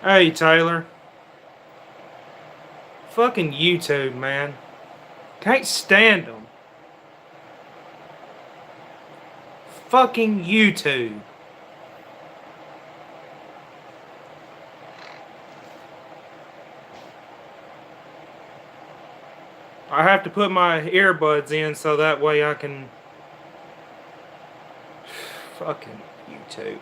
Hey, Taylor. Fucking YouTube, man. Can't stand them. Fucking YouTube. I have to put my earbuds in so that way I can. Fucking YouTube.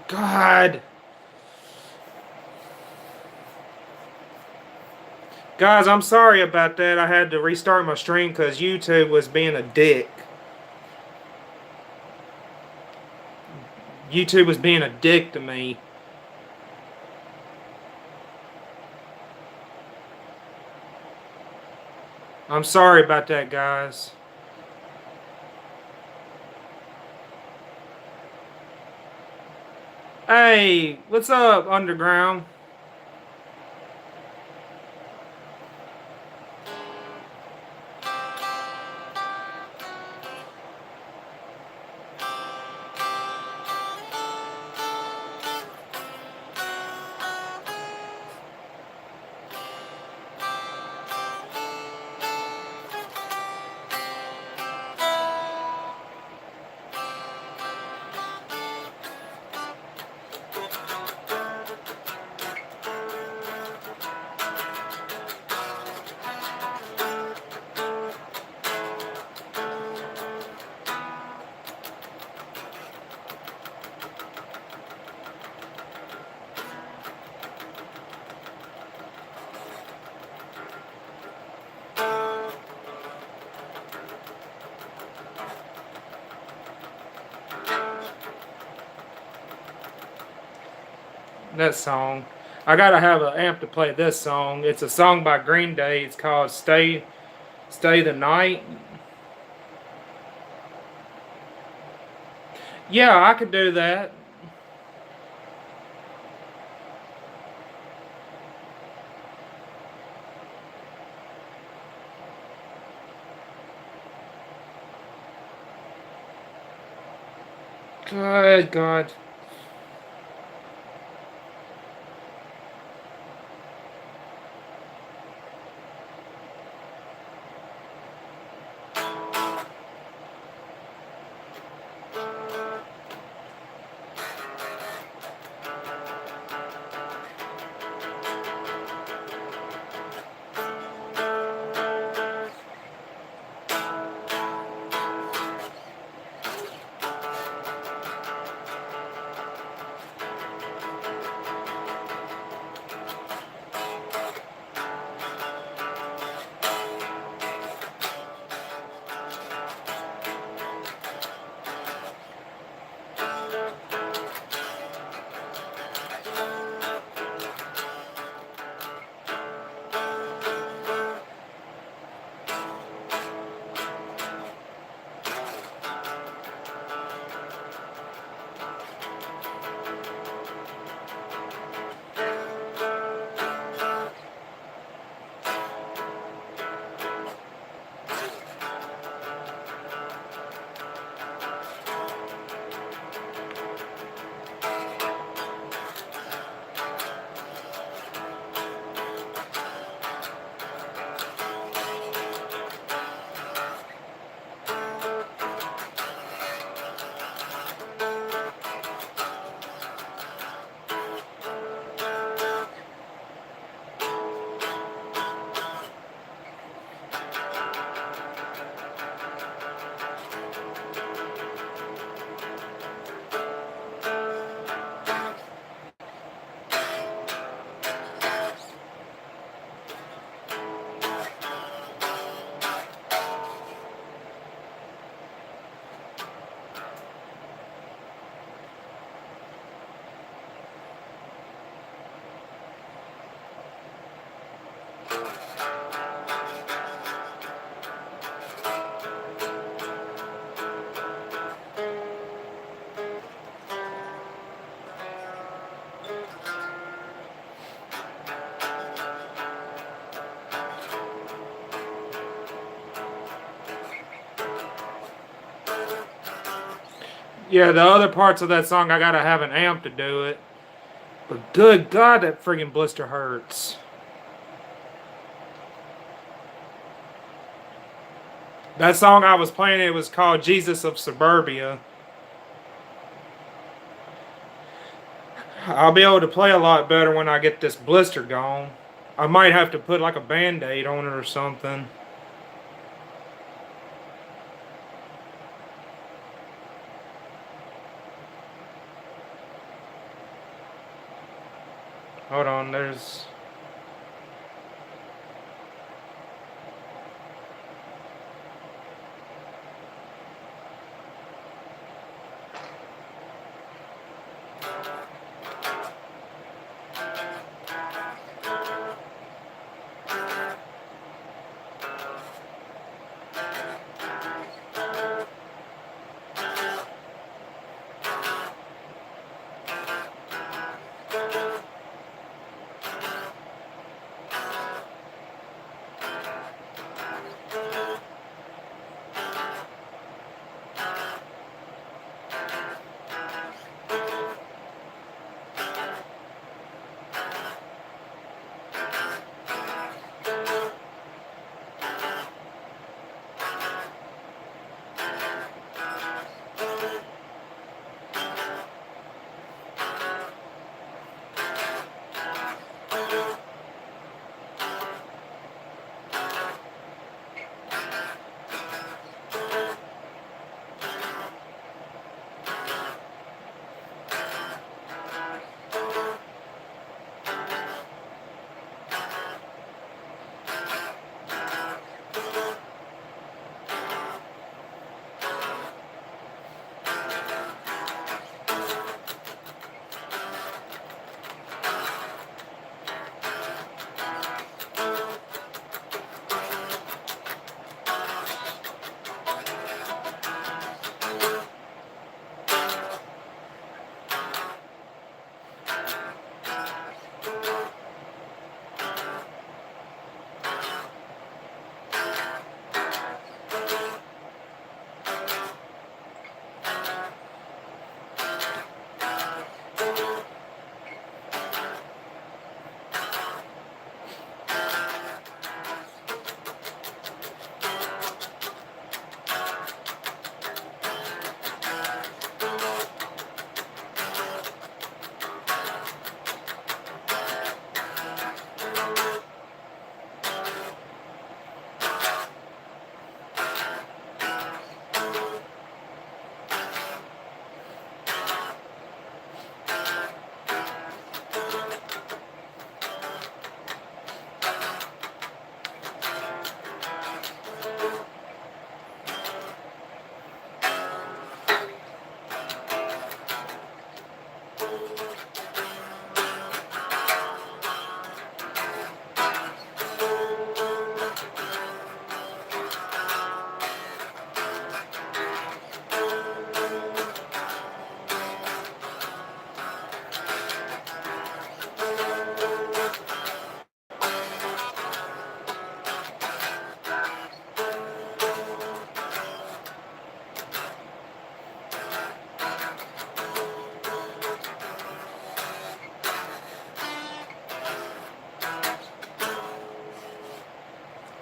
God. Guys, I'm sorry about that. I had to restart my stream because YouTube was being a dick. YouTube was being a dick to me. I'm sorry about that, guys. Hey, what's up, Underground? That song. I gotta have an amp to play this song. It's a song by Green Day. It's called Stay the Night. Yeah, I could do that. Good God. Yeah, the other parts of that song, I gotta have an amp to do it. But good God, that friggin' blister hurts. That song I was playing, it was called Jesus of Suburbia. I'll be able to play a lot better when I get this blister gone. I might have to put like a band-aid on it or something. Hold on, there's...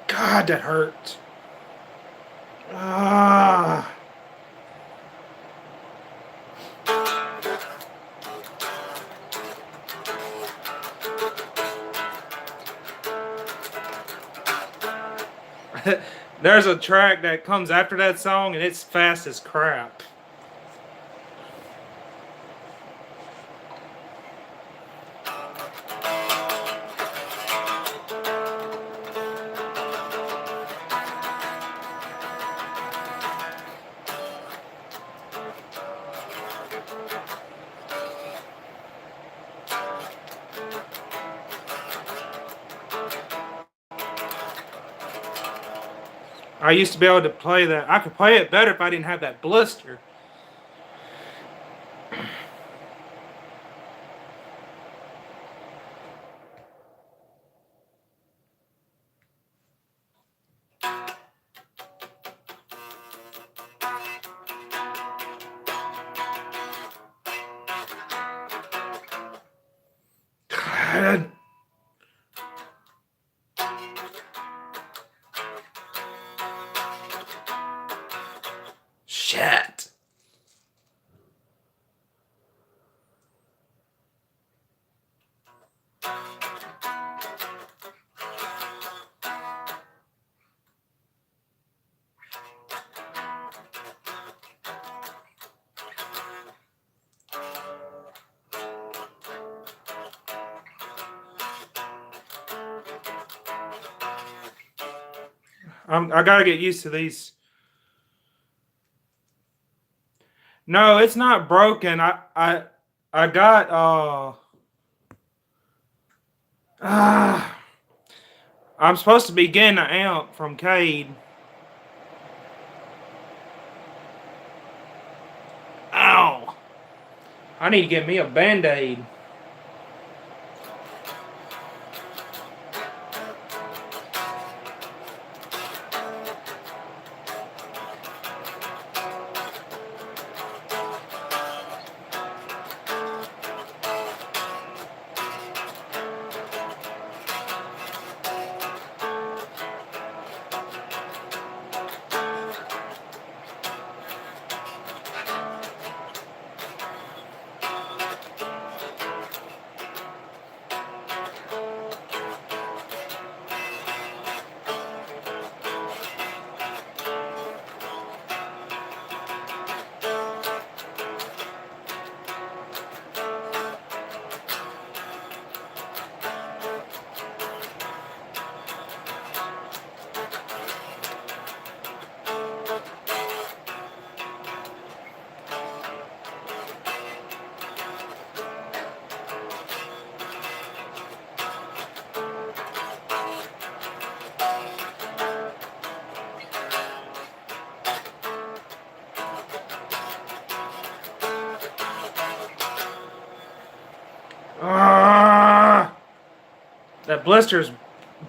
God, that hurt. Ah. There's a track that comes after that song, and it's fast as crap. I used to be able to play that. I could play it better if I didn't have that blister. bad. Shit. I gotta get used to these. No, it's not broken. I got I'm supposed to be getting an amp from Cade. Ow. I need to get me a Band-Aid. That blister's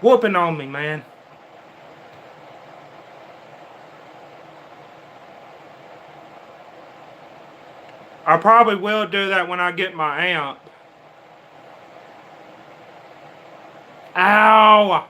whooping on me, man. I probably will do that when I get my amp. Ow!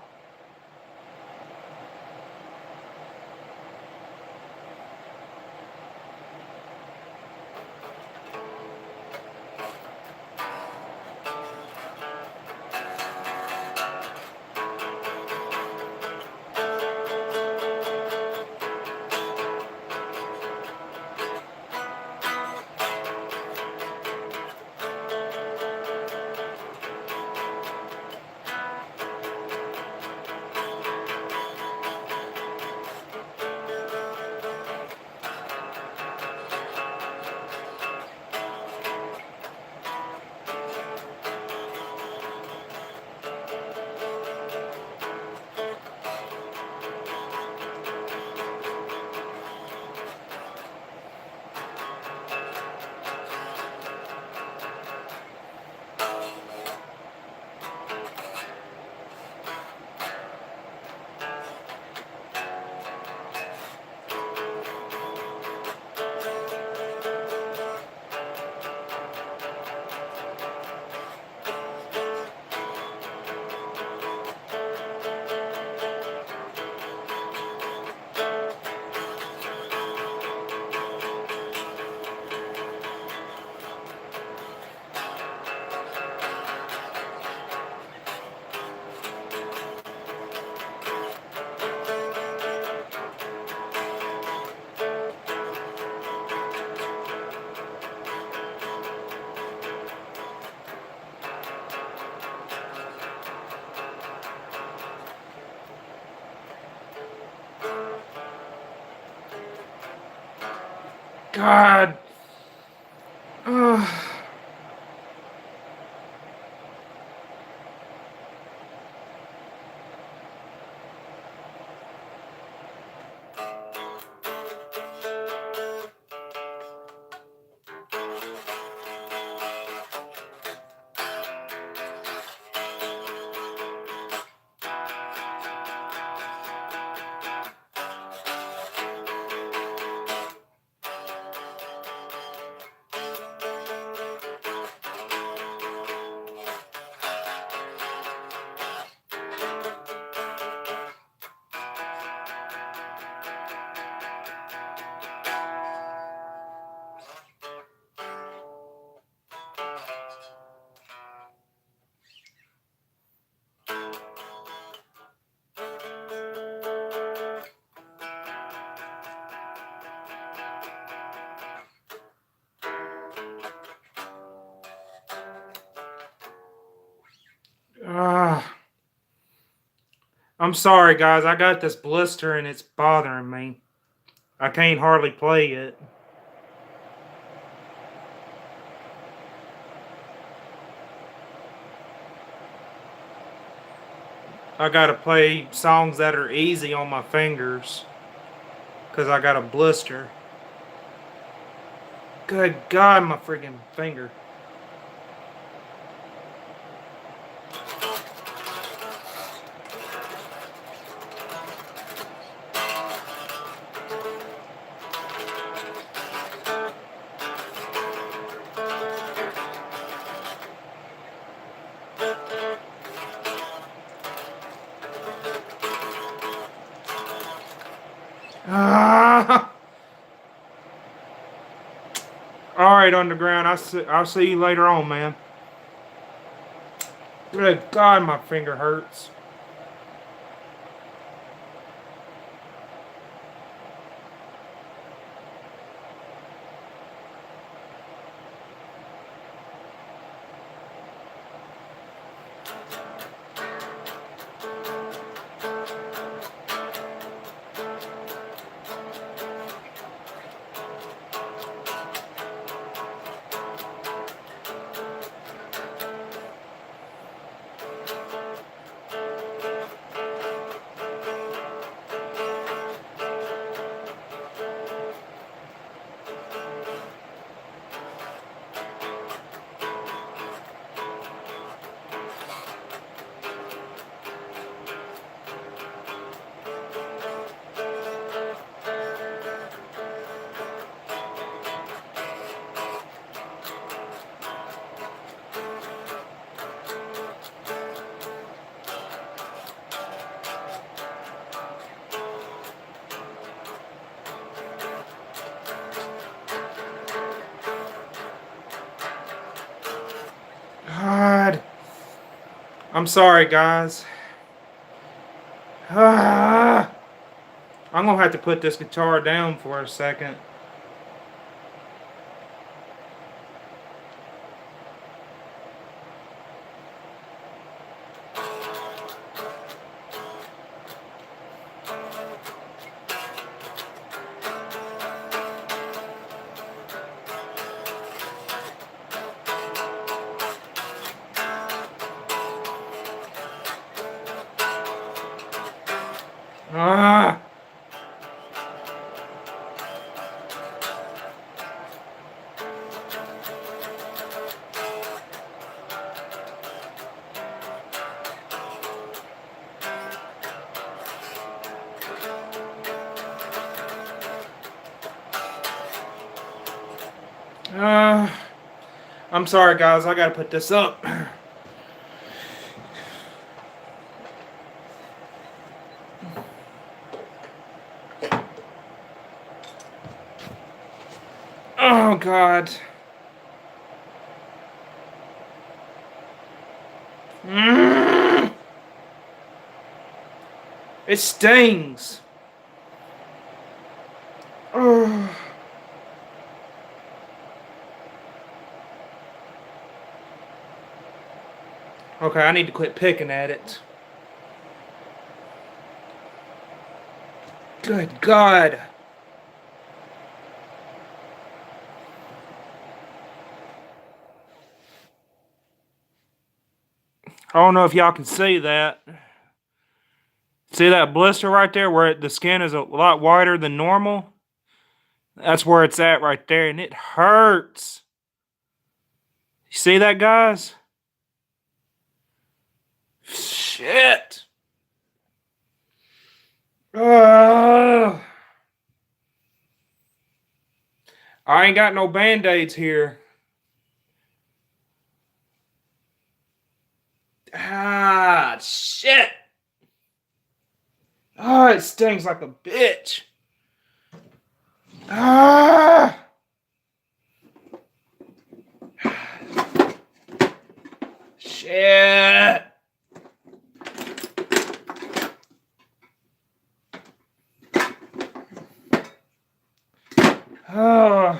God. Ugh. I'm sorry, guys. I got this blister and it's bothering me. I can't hardly play it. I gotta play songs that are easy on my fingers because I got a blister. Good God, my freaking finger. Ah! All right, Underground. I'll see you later on, man. Good God, my finger hurts. God. I'm sorry, guys. Ah. I'm gonna have to put this guitar down for a second. Ah. Uh, I'm sorry, guys. I gotta put this up. Oh, God. Mm. It stings. Oh. Okay, I need to quit picking at it. Good God. I don't know if y'all can see that. See that blister right there where the skin is a lot wider than normal? That's where it's at right there, and it hurts. You see that, guys? Shit. I ain't got no band-aids here. Ah, shit. Oh, it stings like a bitch. Ah. Shit. Oh.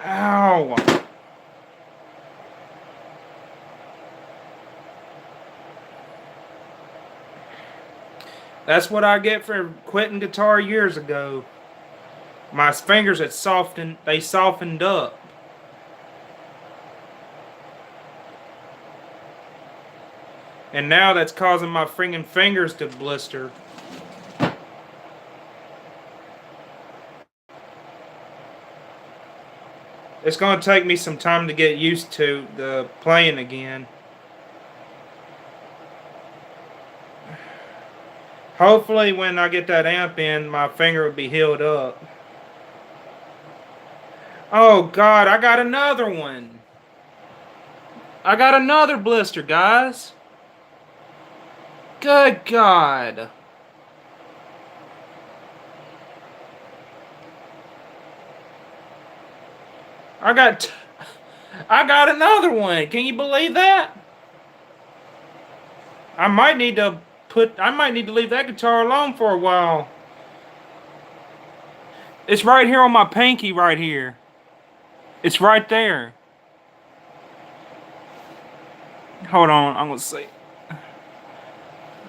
Ow. That's what I get for quitting guitar years ago. My fingers had softened up. And now that's causing my freaking fingers to blister. It's going to take me some time to get used to the playing again. Hopefully when I get that amp in, my finger will be healed up. Oh God, I got another one. I got another blister, guys. Good God. I got another one. Can you believe that? I might need to leave that guitar alone for a while. It's right here on my pinky right here. It's right there. Hold on, I'm gonna see.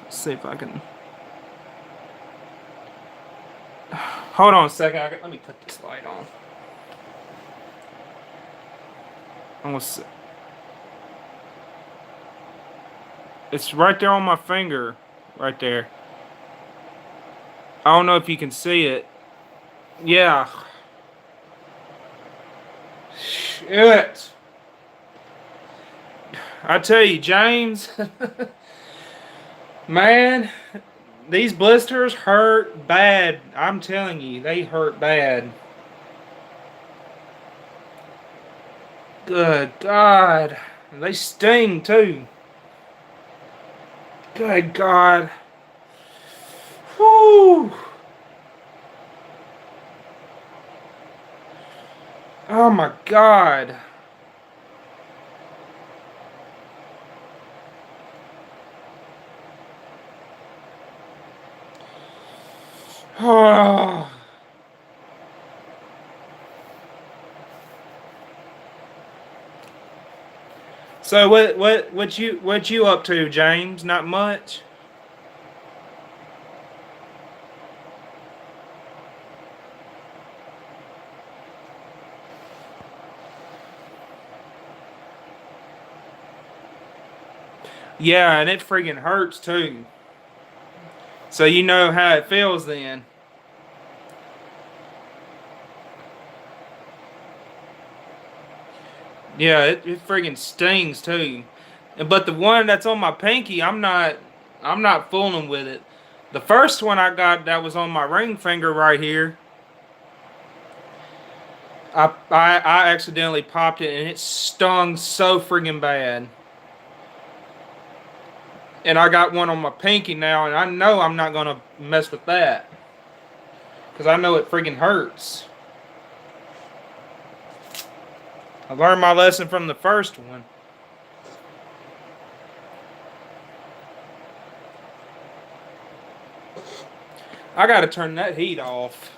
See if I can. Hold on a second. Let me put this light on. I'm gonna see. It's right there on my finger. Right there. I don't know if you can see it. Yeah. Shit. I tell you, James. Man, these blisters hurt bad. I'm telling you, they hurt bad. Good God. They sting too. Good God. Whew. Oh my God. Oh. So what you up to, James? Not much. Yeah, and it freaking hurts too. So you know how it feels then. Yeah, it freaking stings too. But the one that's on my pinky, I'm not fooling with it. The first one I got that was on my ring finger right here, I accidentally popped it and it stung so friggin' bad. And I got one on my pinky now, and I know I'm not gonna mess with that because I know it freaking hurts. I learned my lesson from the first one. I gotta turn that heat off.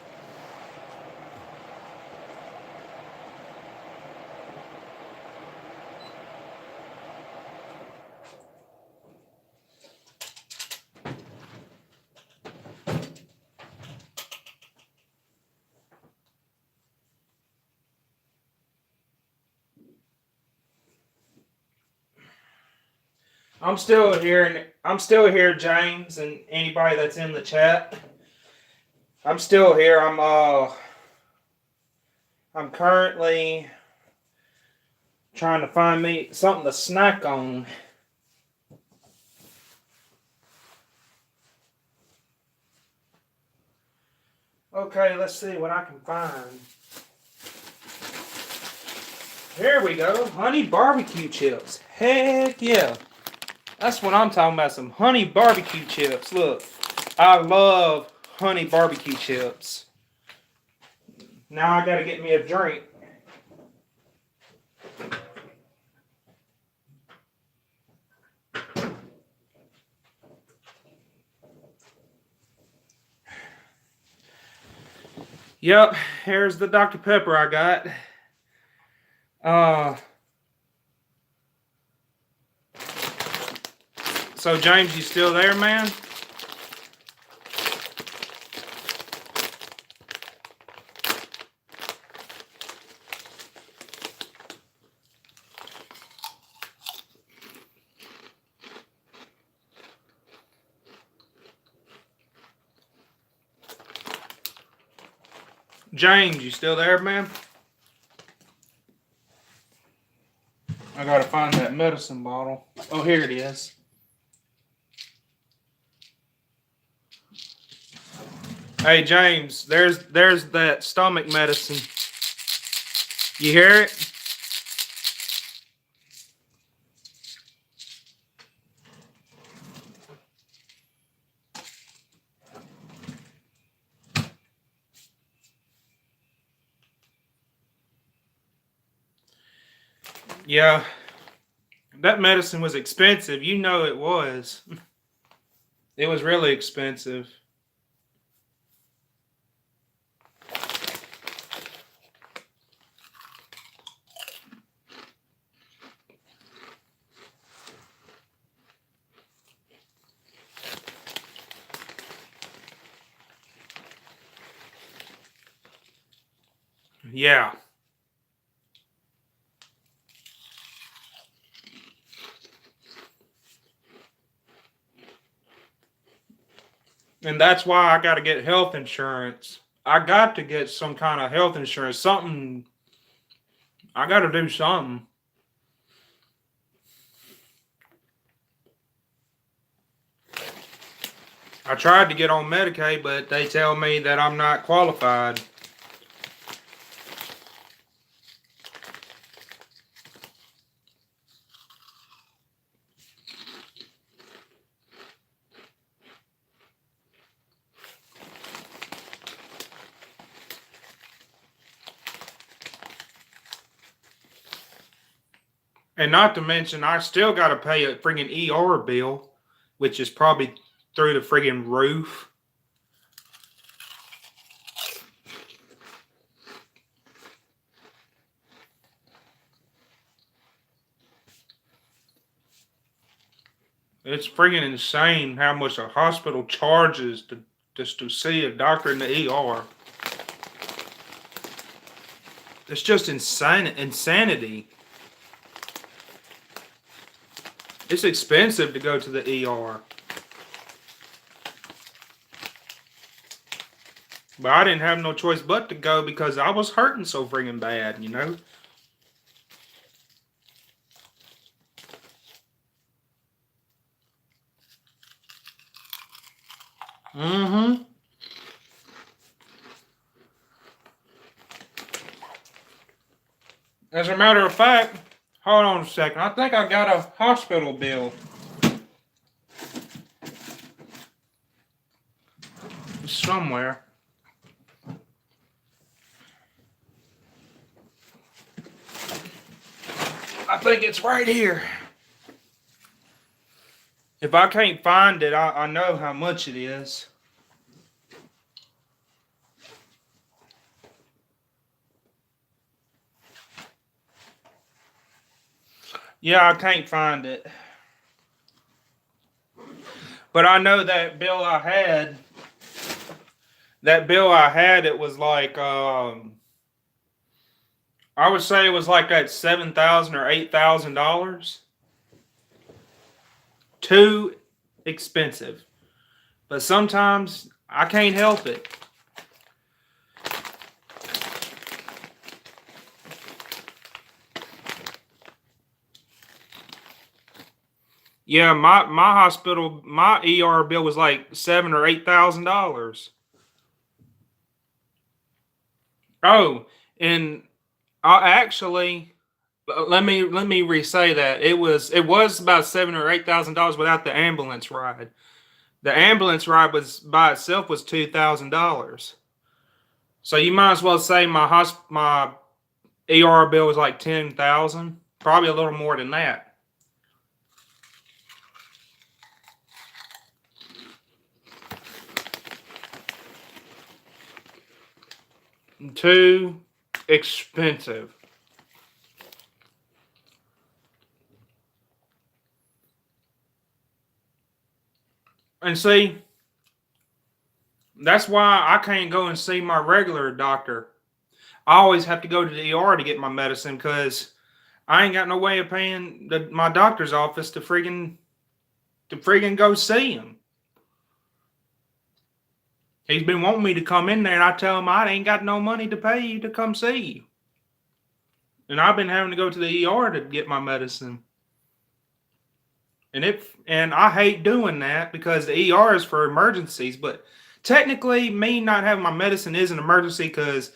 I'm still here, and I'm still here, James, and anybody that's in the chat. I'm still here. I'm currently trying to find me something to snack on. Okay, let's see what I can find. Here we go, honey barbecue chips. Heck yeah. That's what I'm talking about, some honey barbecue chips. Look, I love honey barbecue chips. Now I gotta get me a drink. Yep, here's the Dr. Pepper I got. So James, you still there, man? James, you still there, man? I gotta find that medicine bottle. Oh, here it is. Hey, James, there's that stomach medicine. You hear it? Yeah, that medicine was expensive. You know it was. It was really expensive. Yeah. And that's why I got to get health insurance. I got to get some kind of health insurance. Something. I got to do something. I tried to get on Medicaid, but they tell me that I'm not qualified. And not to mention, I still got to pay a friggin' ER bill, which is probably through the friggin' roof. It's friggin' insane how much a hospital charges just to see a doctor in the ER. It's just insanity. It's expensive to go to the ER. But I didn't have no choice but to go because I was hurting so friggin' bad, you know? Mm-hmm. As a matter of fact, hold on a second. I think I got a hospital bill. Somewhere. I think it's right here. If I can't find it, I know how much it is. Yeah, I can't find it. But I know that bill I had, it was like, I would say it was like at $7,000 or $8,000. Too expensive. But sometimes I can't help it. Yeah, my hospital, my ER bill was like $7,000 or $8,000. Oh, and I actually let me re-say that it was about $7,000 or $8,000 without the ambulance ride. The ambulance ride was by itself was $2,000. So you might as well say my ER bill was like 10,000, probably a little more than that. Too expensive. And see, that's why I can't go and see my regular doctor. I always have to go to the ER to get my medicine because I ain't got no way of paying my doctor's office to friggin' go see him. He's been wanting me to come in there, and I tell him I ain't got no money to pay you to come see you. And I've been having to go to the ER to get my medicine. And I hate doing that because the ER is for emergencies, but technically me not having my medicine is an emergency because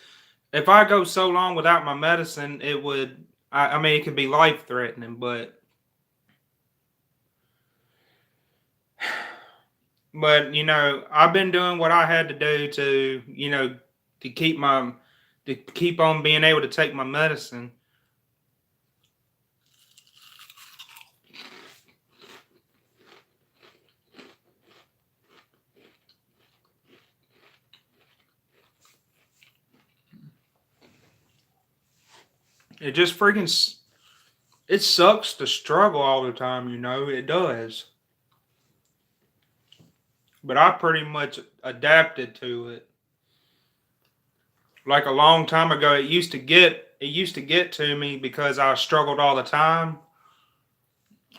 if I go so long without my medicine, it would I mean it could be life threatening, but I've been doing what I had to do to, to keep on being able to take my medicine. It just it sucks to struggle all the time, it does. But I pretty much adapted to it. Like a long time ago, it used to get to me because I struggled all the time.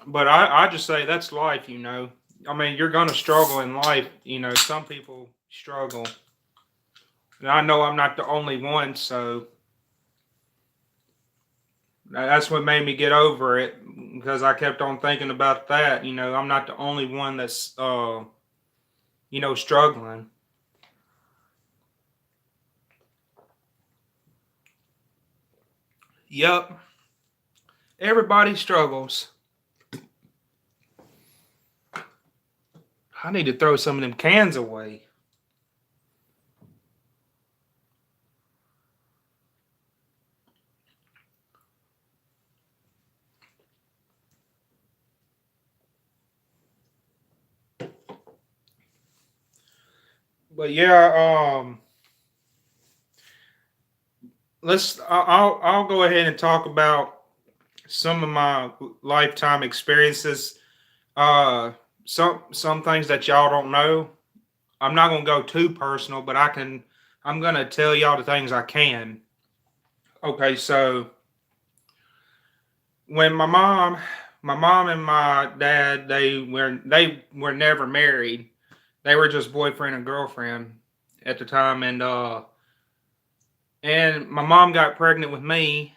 But I just say that's life. I mean, you're gonna struggle in life. Some people struggle, and I know I'm not the only one. So that's what made me get over it because I kept on thinking about that. I'm not the only one that's struggling. Yep, everybody struggles. I need to throw some of them cans away. But yeah, I'll go ahead and talk about some of my lifetime experiences. Uh, some things that y'all don't know. I'm not gonna go too personal, but I'm gonna tell y'all the things I can. Okay, so when my mom and my dad, they were never married. They were just boyfriend and girlfriend at the time, and my mom got pregnant with me,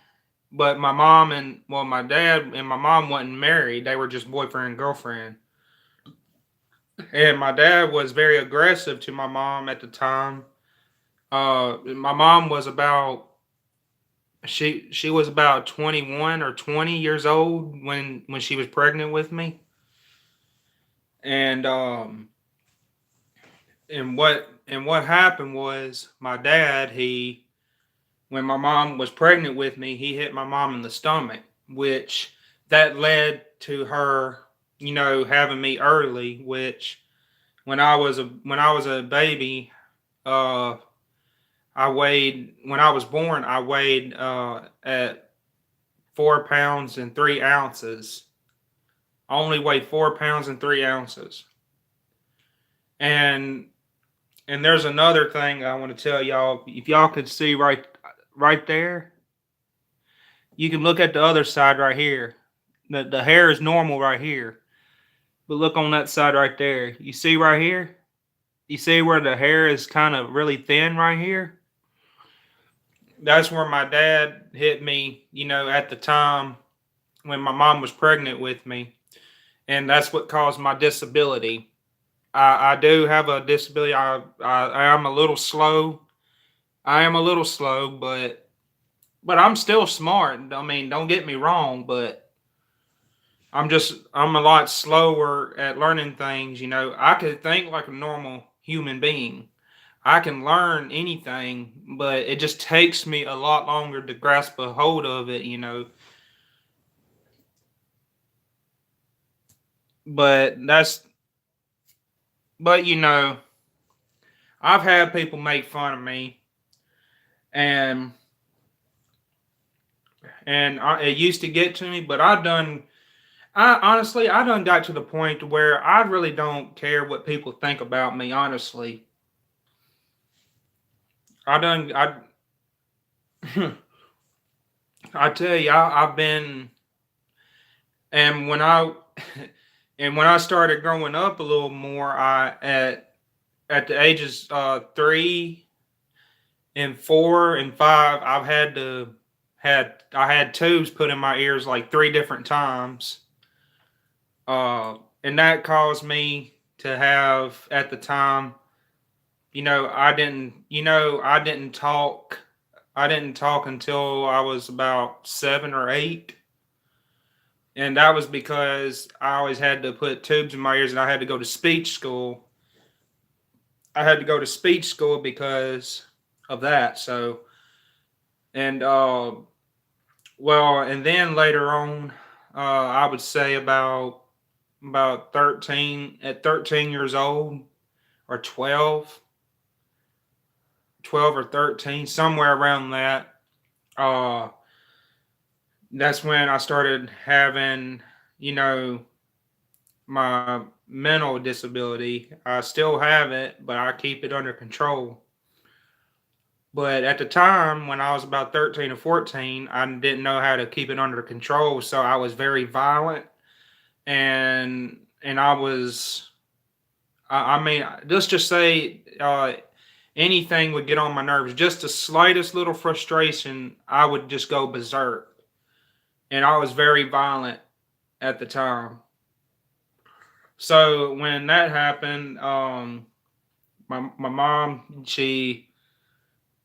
but my dad and my mom wasn't married. They were just boyfriend and girlfriend. And my dad was very aggressive to my mom at the time. My mom was about she was about 21 or 20 years old when she was pregnant with me. And what happened was my dad, he when my mom was pregnant with me, he hit my mom in the stomach, which that led to her, having me early, which when I was a baby, uh when I was born, I weighed at 4 pounds and 3 ounces. I only weighed 4 pounds and 3 ounces. And there's another thing I want to tell y'all. If y'all could see right there, you can look at the other side right here. The hair is normal right here. But look on that side right there. You see right here? You see where the hair is kind of really thin right here? That's where my dad hit me, at the time when my mom was pregnant with me. And that's what caused my disability. I do have a disability. I am a little slow. I am a little slow, but I'm still smart. I mean, don't get me wrong, but I'm a lot slower at learning things. I could think like a normal human being. I can learn anything, but it just takes me a lot longer to grasp a hold of it. But but I've had people make fun of me, and it used to get to me, but I done got to the point where I really don't care what people think about me. Honestly, I done I tell you, I've been and when I and when I started growing up a little more, I at at the ages 3 and 4 and 5, I've had to I had tubes put in my ears like 3 different times. And that caused me to have at the time, I didn't talk. I didn't talk until I was about 7 or 8, and that was because I always had to put tubes in my ears, and I had to go to speech school. I had to go to speech school because of that. So, and well, and then later on, I would say about 13 years old, or 12 or 13, somewhere around that. Uh, that's when I started having, you know, my mental disability. I still have it, but I keep it under control. But at the time when I was about 13 or 14, I didn't know how to keep it under control, so I was very violent, and I was I mean, let's just say anything would get on my nerves. Just the slightest little frustration, I would just go berserk. And I was very violent at the time. So when that happened, my mom, she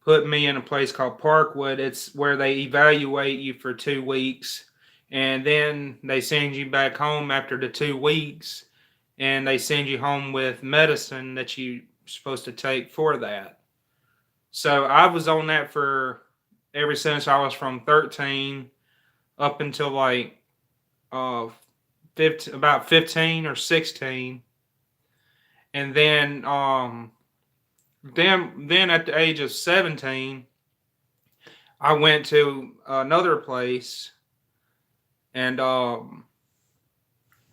put me in a place called Parkwood. It's where they evaluate you for 2 weeks, and then they send you back home after the 2 weeks, and they send you home with medicine that you're supposed to take for that. So I was on that for ever since I was from 13 up until like uh 15, about 15 or 16. And then at the age of 17, I went to another place, and I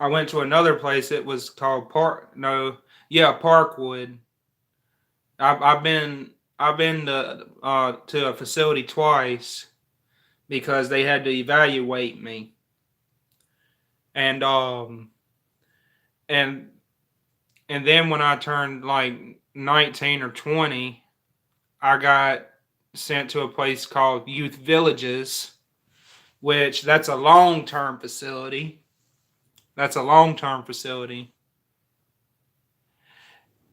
went to another place. It was called Parkwood. I've been to a facility twice because they had to evaluate me, and and and then when I turned like 19 or 20, I got sent to a place called Youth Villages, which that's a long term facility. That's a long term facility.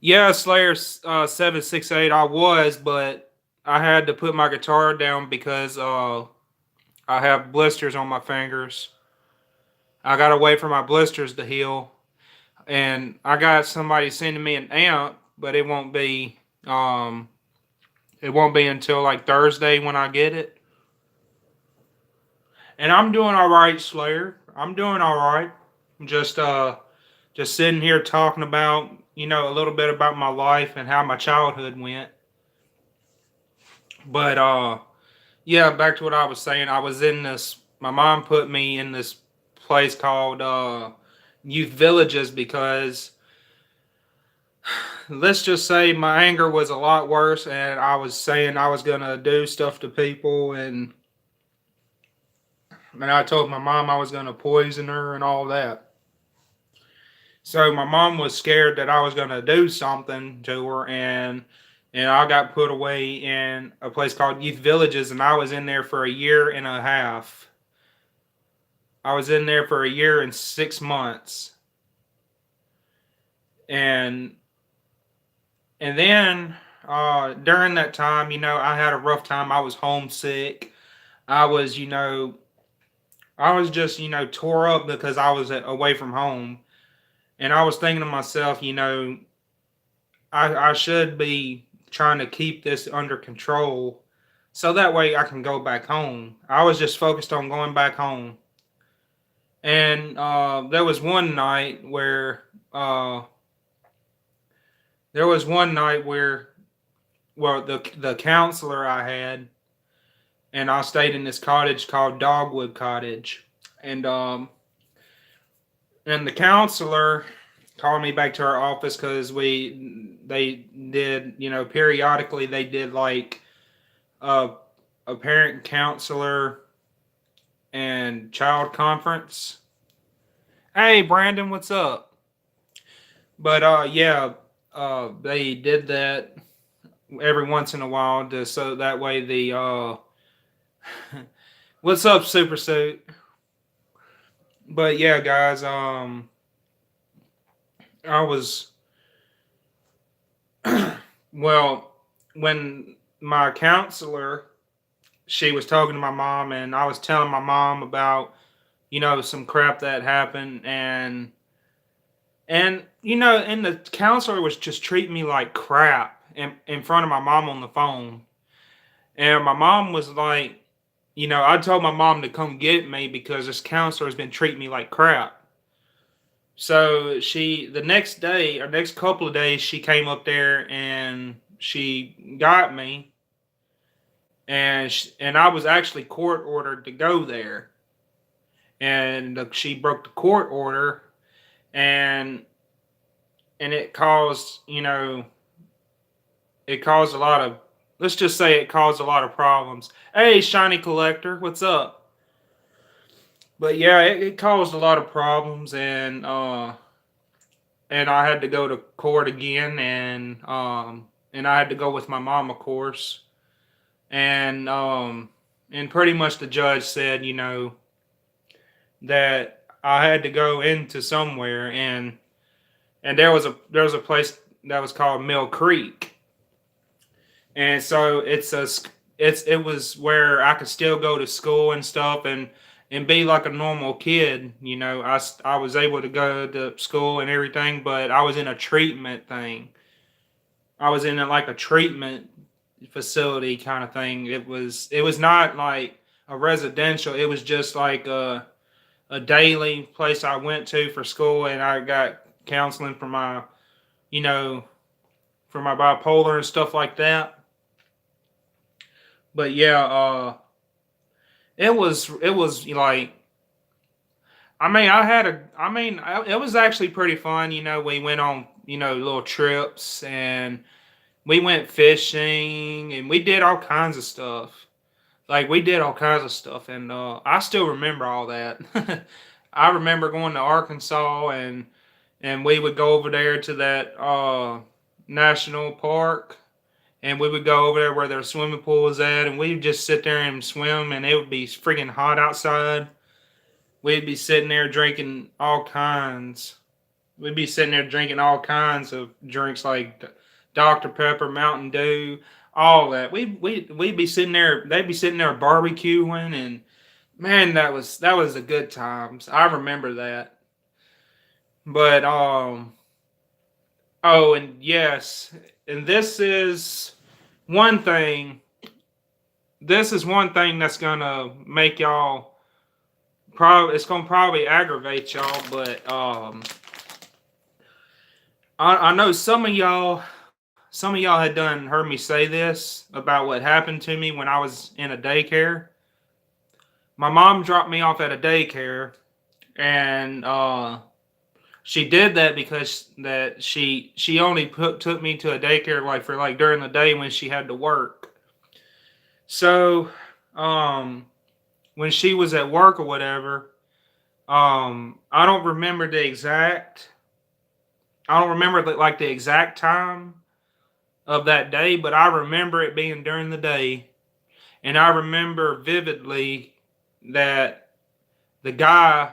Yeah, Slayer 768. I was, but I had to put my guitar down because I have blisters on my fingers. I got to wait for my blisters to heal, and I got somebody sending me an amp, but um it won't be until like Thursday when I get it. And I'm doing all right, Slayer. I'm doing all right. I'm just sitting here talking about, a little bit about my life and how my childhood went. But yeah, back to what I was saying. I was in this My mom put me in this place called Youth Villages because let's just say my anger was a lot worse, and I was saying I was going to do stuff to people, and I told my mom I was going to poison her and all that. So my mom was scared that I was going to do something to her, and I got put away in a place called Youth Villages, and I was in there for a year and a half. I was in there for a year and 6 months, and then during that time, I had a rough time. I was homesick. I was, I was just, tore up because I was away from home. And I was thinking to myself, I should be trying to keep this under control so that way I can go back home. I was just focused on going back home. And there was one night where, uh, there was one night where, well, the counselor I had, and I stayed in this cottage called Dogwood Cottage, and the counselor called me back to our office because they did, periodically they did like a, a parent counselor and child conference. Hey Brandon, what's up? But yeah, they did that every once in a while, just so that way the what's up, Super Suit? But yeah, guys, I was well when my counselor, she was talking to my mom, and I was telling my mom about some crap that happened, and and the counselor was just treating me like crap in front of my mom on the phone. And my mom was like, I told my mom to come get me because this counselor has been treating me like crap. So the next day or next couple of days, she came up there and she got me, and I was actually court ordered to go there, and she broke the court order, and it caused it caused a lot of, let's just say it caused a lot of problems. Hey, Shiny Collector, what's up? But yeah, it caused a lot of problems, and I had to go to court again, and I had to go with my mom, of course, and pretty much the judge said, that I had to go into somewhere, and there was a place that was called Mill Creek, and so it was where I could still go to school and stuff, and be like a normal kid. I was able to go to school and everything, but I was in a treatment thing. I was in like a treatment facility kind of thing. It was not like a residential. It was just like a daily place I went to for school, and I got counseling you know, for my bipolar and stuff like that. But yeah, it was like, it was actually pretty fun. We went on little trips, and we went fishing, and we did all kinds of stuff. Like, we did all kinds of stuff, and I still remember all that. I remember going to Arkansas, and we would go over there to that national park, and we would go over there where their swimming pool was at, and we'd just sit there and swim, and it would be freaking hot outside. We'd be sitting there drinking all kinds. We'd be sitting there drinking all kinds of drinks like Dr. Pepper, Mountain Dew, all that. We'd be sitting there. They'd be sitting there barbecuing, and man, that was a good times. I remember that. But oh, and yes, and one thing. This is one thing that's gonna make y'all probably. It's gonna probably aggravate y'all, but I know some of y'all had done heard me say this about what happened to me when I was in a daycare. My mom dropped me off at a daycare, and she did that because that she only took me to a daycare like for like during the day when she had to work. So um when she was at work or whatever, I don't remember the exact I don't remember like the exact time of that day, but I remember it being during the day, and I remember vividly that the guy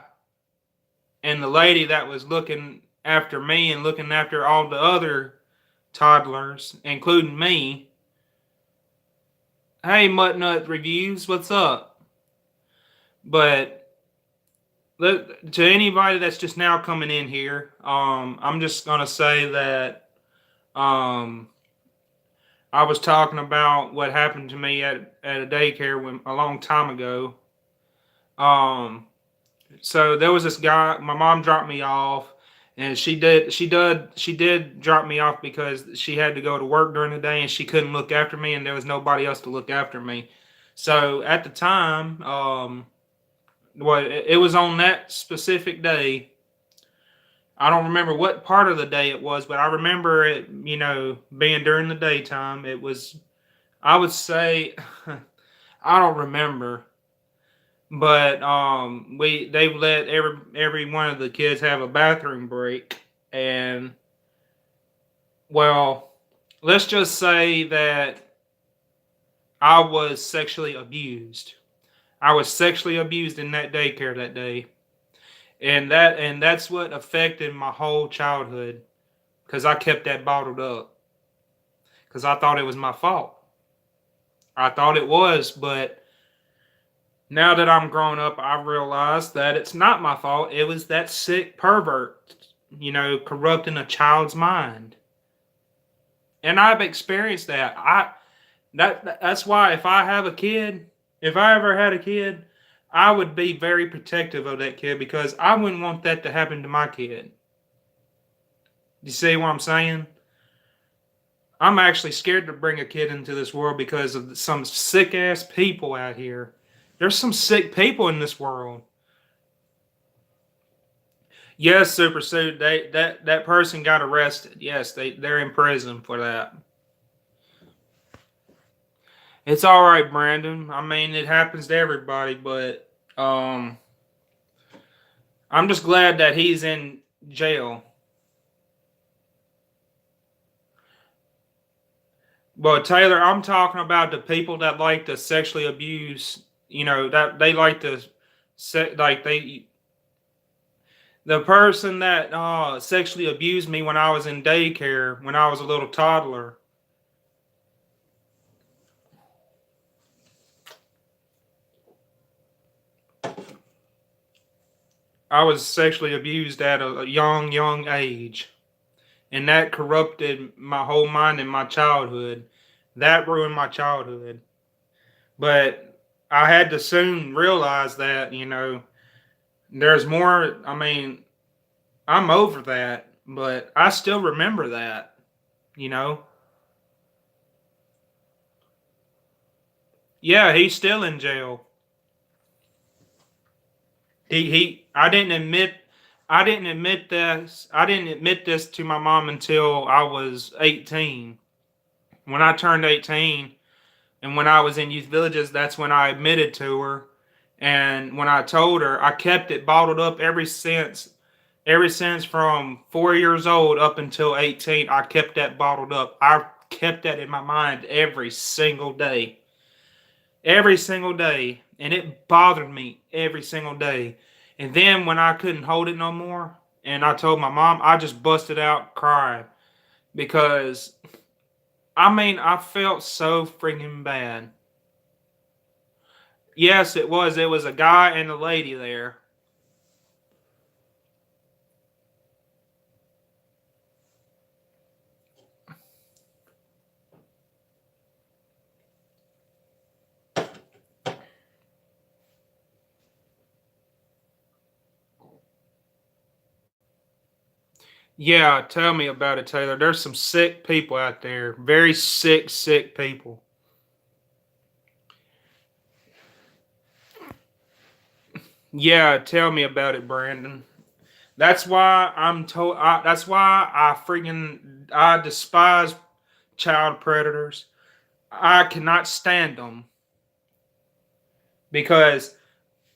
and the lady that was looking after me and looking after all the other toddlers, including me. Hey, Muttnut Reviews, what's up? But to anybody that's just now coming in here, I'm just gonna say that um, I was talking about what happened to me at a daycare a long time ago. Um, so there was this guy. My mom dropped me off, and she did drop me off because she had to go to work during the day, and she couldn't look after me, and there was nobody else to look after me. So at the time, it was on that specific day. I don't remember what part of the day it was, but I remember it, being during the daytime. It was, I would say, I don't remember, but they let every, one of the kids have a bathroom break, and Well, let's just say that I was sexually abused. I was sexually abused in that daycare that day. And that's what affected my whole childhood because I kept that bottled up because I thought it was my fault. I thought it was, but now that I'm grown up, I realized that it's not my fault. It was that sick pervert, corrupting a child's mind. And I've experienced that. That's why if I have a kid, if I ever had a kid, I would be very protective of that kid because I wouldn't want that to happen to my kid. You see what I'm saying? I'm actually scared to bring a kid into this world because of some sick ass people out here. There's some sick people in this world. Yes, Super Suit. That person got arrested. Yes, they're in prison for that. It's all right, Brandon. I mean, it happens to everybody, but I'm just glad that he's in jail. But Taylor, I'm talking about the people that like to sexually abuse. That they like to, like the person that sexually abused me when I was in daycare when I was a little toddler. I was sexually abused at a young age, and that corrupted my whole mind in my childhood. That ruined my childhood. But I had to soon realize that, there's more. I mean, I'm over that, but I still remember that, you know. Yeah, he's still in jail. I didn't admit this to my mom until I was 18. When I turned 18 and when I was in youth villages, that's when I admitted to her. And when I told her, I kept it bottled up ever since from 4 years old up until 18. I kept that bottled up. I kept that in my mind every single day, and it bothered me every single day. And then when I couldn't hold it no more, and I told my mom, I just busted out crying because I mean I felt so freaking bad. Yes, it was. It was a guy and a lady there. Yeah, tell me about it, Taylor. There's some sick people out there. Very sick, sick people. Yeah, tell me about it, Brandon. That's why I despise child predators. I cannot stand them because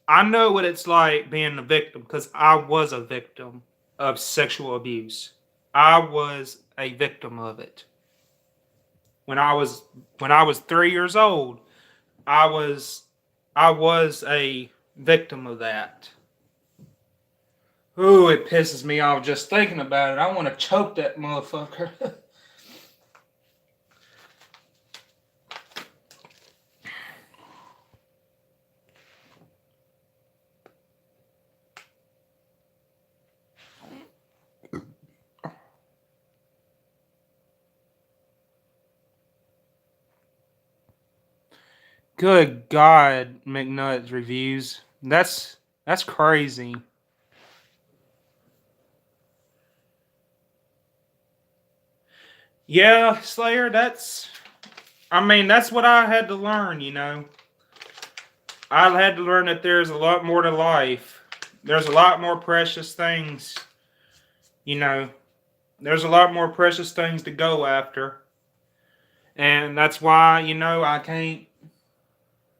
I know what it's like being a victim because I was a victim of sexual abuse. I was a victim of it. When I was when I was 3 years old, I was I was a victim of that. Ooh, it pisses me off just thinking about it. I want to choke that motherfucker. Good God, McNutt's reviews. That's crazy. Yeah, Slayer, that's what I had to learn. I had to learn that there's a lot more to life. There's a lot more precious things, you know. There's a lot more precious things to go after. And that's why, I can't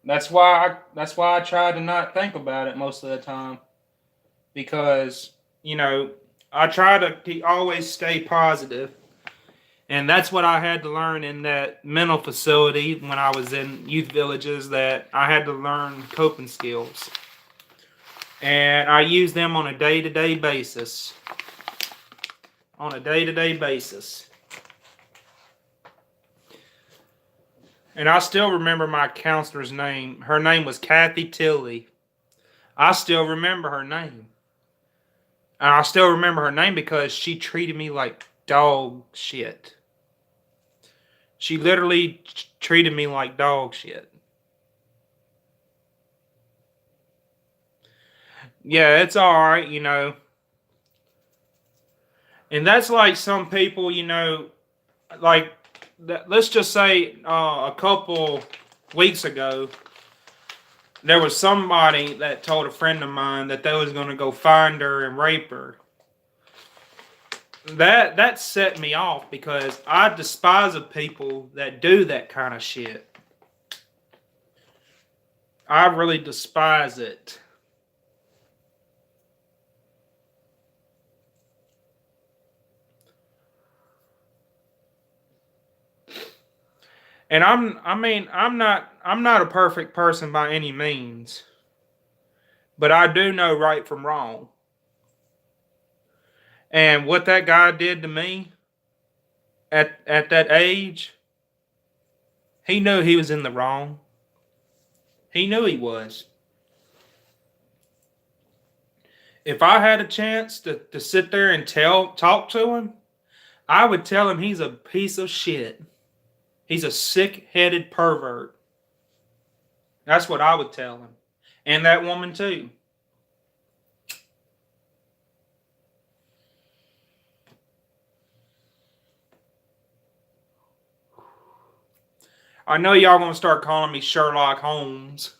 that's why I try to not think about it most of the time because, you know, I try to always stay positive. And that's what I had to learn in that mental facility when I was in youth villages, that I had to learn coping skills. And I use them on a day-to-day basis. On a day-to-day basis. And I still remember my counselor's name. Her name was Kathy Tilley. I still remember her name. And I still remember her name because she treated me like dog shit. She literally treated me like dog shit. Yeah, it's alright, you know. And that's like some people, you know, like, let's just say a couple weeks ago, there was somebody that told a friend of mine that they was going to go find her and rape her. That set me off because I despise of people that do that kind of shit. I really despise it. And I'm not a perfect person by any means. But I do know right from wrong. And what that guy did to me at that age, he knew he was in the wrong. He knew he was. If I had a chance to sit there and talk to him, I would tell him he's a piece of shit. He's a sick-headed pervert. That's what I would tell him. And that woman too. I know y'all gonna start calling me Sherlock Holmes.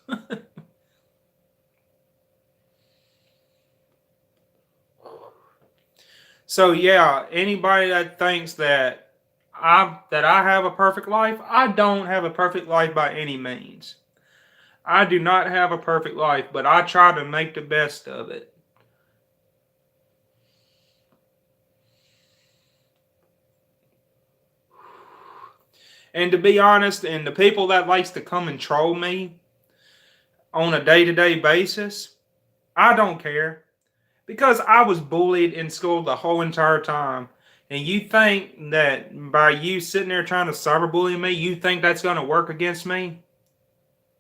So yeah, anybody that thinks that I have a perfect life, I don't have a perfect life by any means. I do not have a perfect life, but I try to make the best of it. And to be honest, and the people that likes to come and troll me on a day-to-day basis, I don't care. Because I was bullied in school the whole entire time. And you think that by you sitting there trying to cyberbully me, you think that's going to work against me?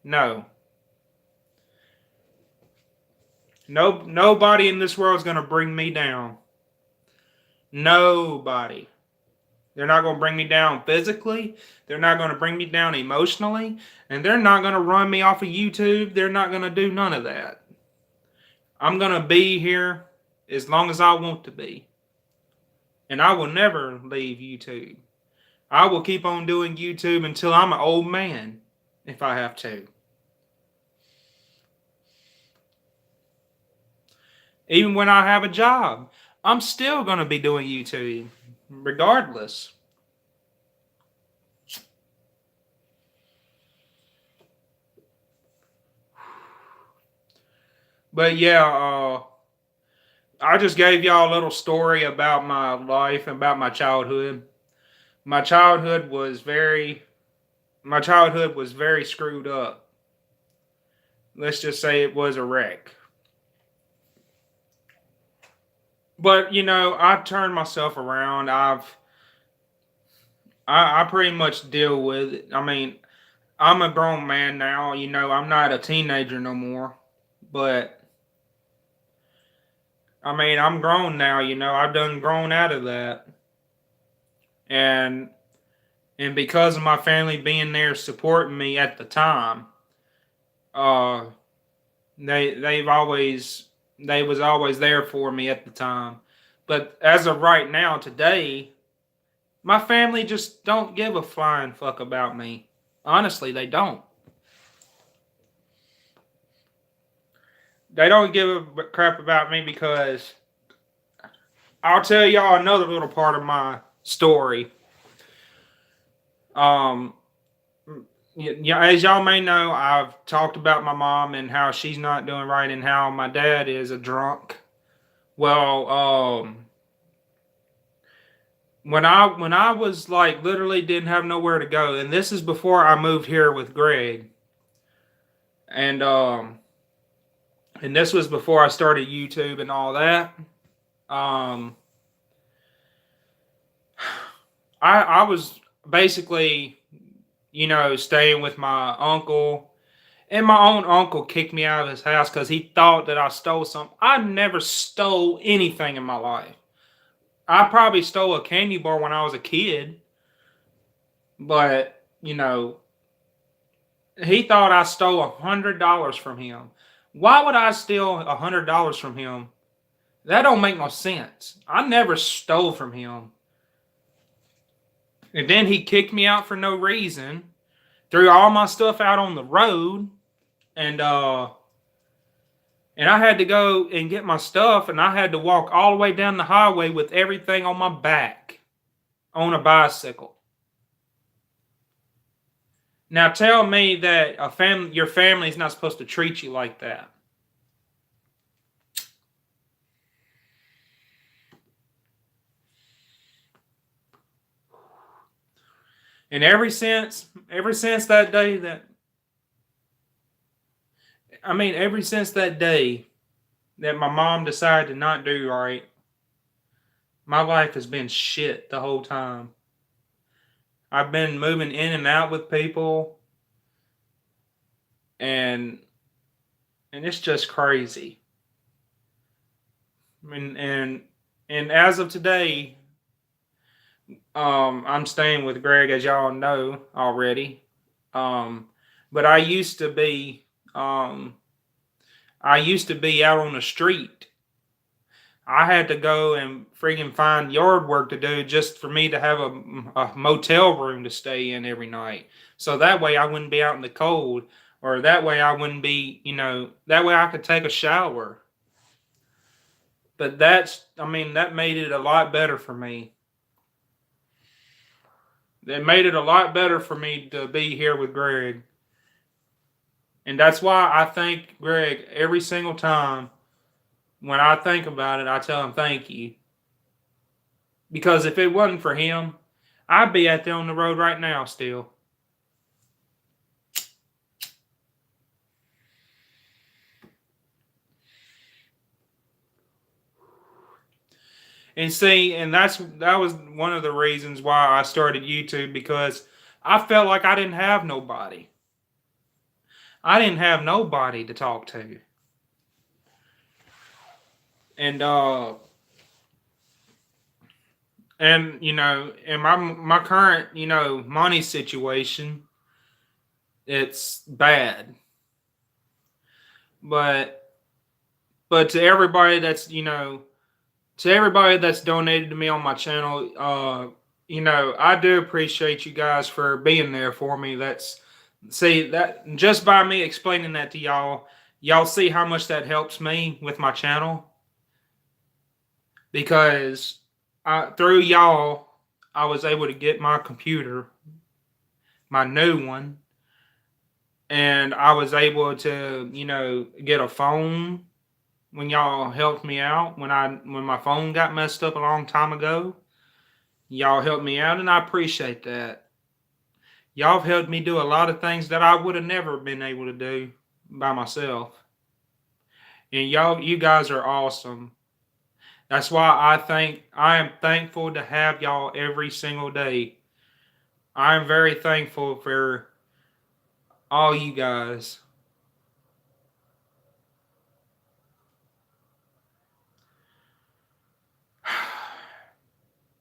No. Nobody in this world is going to bring me down. Nobody. They're not going to bring me down physically. They're not going to bring me down emotionally. And they're not going to run me off of YouTube. They're not going to do none of that. I'm going to be here as long as I want to be. And I will never leave YouTube. I will keep on doing YouTube until I'm an old man, if I have to. Even when I have a job, I'm still going to be doing YouTube, regardless. But yeah, I just gave y'all a little story about my life, about my childhood. My childhood was very screwed up. Let's just say it was a wreck. But you know, I turned myself around. I pretty much deal with it. I mean, I'm a grown man now. You know, I'm not a teenager no more. But I mean, I'm grown now. You know, I've done grown out of that, and because of my family being there supporting me at the time, uh, they was always there for me at the time. But as of right now, today, my family just don't give a flying fuck about me. Honestly, they don't. They don't give a crap about me because I'll tell y'all another little part of my story. Um, yeah, as y'all may know, I've talked about my mom and how she's not doing right, and how my dad is a drunk. Well, when I was like literally didn't have nowhere to go, and this is before I moved here with Greg, and and this was before I started YouTube and all that. Um, I was basically, staying with my uncle, and my own uncle kicked me out of his house because he thought that I stole something. I never stole anything in my life. I probably stole a candy bar when I was a kid, but he thought I stole $100 from him. Why would I steal $100 from him? That don't make no sense. I never stole from him. And then he kicked me out for no reason, threw all my stuff out on the road, and I had to go and get my stuff, and I had to walk all the way down the highway with everything on my back on a bicycle. Now tell me that your family is not supposed to treat you like that. And ever since that day ever since that day that my mom decided to not do right, my life has been shit the whole time. I've been moving in and out with people, and it's just crazy. I mean, and as of today, I'm staying with Greg, as y'all know already. But I used to be out on the street. I had to go and freaking find yard work to do just for me to have a motel room to stay in every night. So that way I wouldn't be out in the cold, or that way I wouldn't be, that way I could take a shower. But that made it a lot better for me. It made it a lot better for me to be here with Greg. And that's why I thank Greg every single time. When I think about it, I tell him thank you. Because if it wasn't for him, I'd be out there on the road right now still. And see, and that was one of the reasons why I started YouTube, because I felt like I didn't have nobody. I didn't have nobody to talk to. And in my current, money situation, it's bad. But to everybody that's donated to me on my channel, I do appreciate you guys for being there for me. That just by me explaining that to y'all see how much that helps me with my channel. Because through y'all, I was able to get my computer, my new one, and I was able to, get a phone when y'all helped me out when my phone got messed up a long time ago. Y'all helped me out, and I appreciate that. Y'all have helped me do a lot of things that I would have never been able to do by myself. And you guys are awesome. That's why I am thankful to have y'all every single day. I am very thankful for all you guys.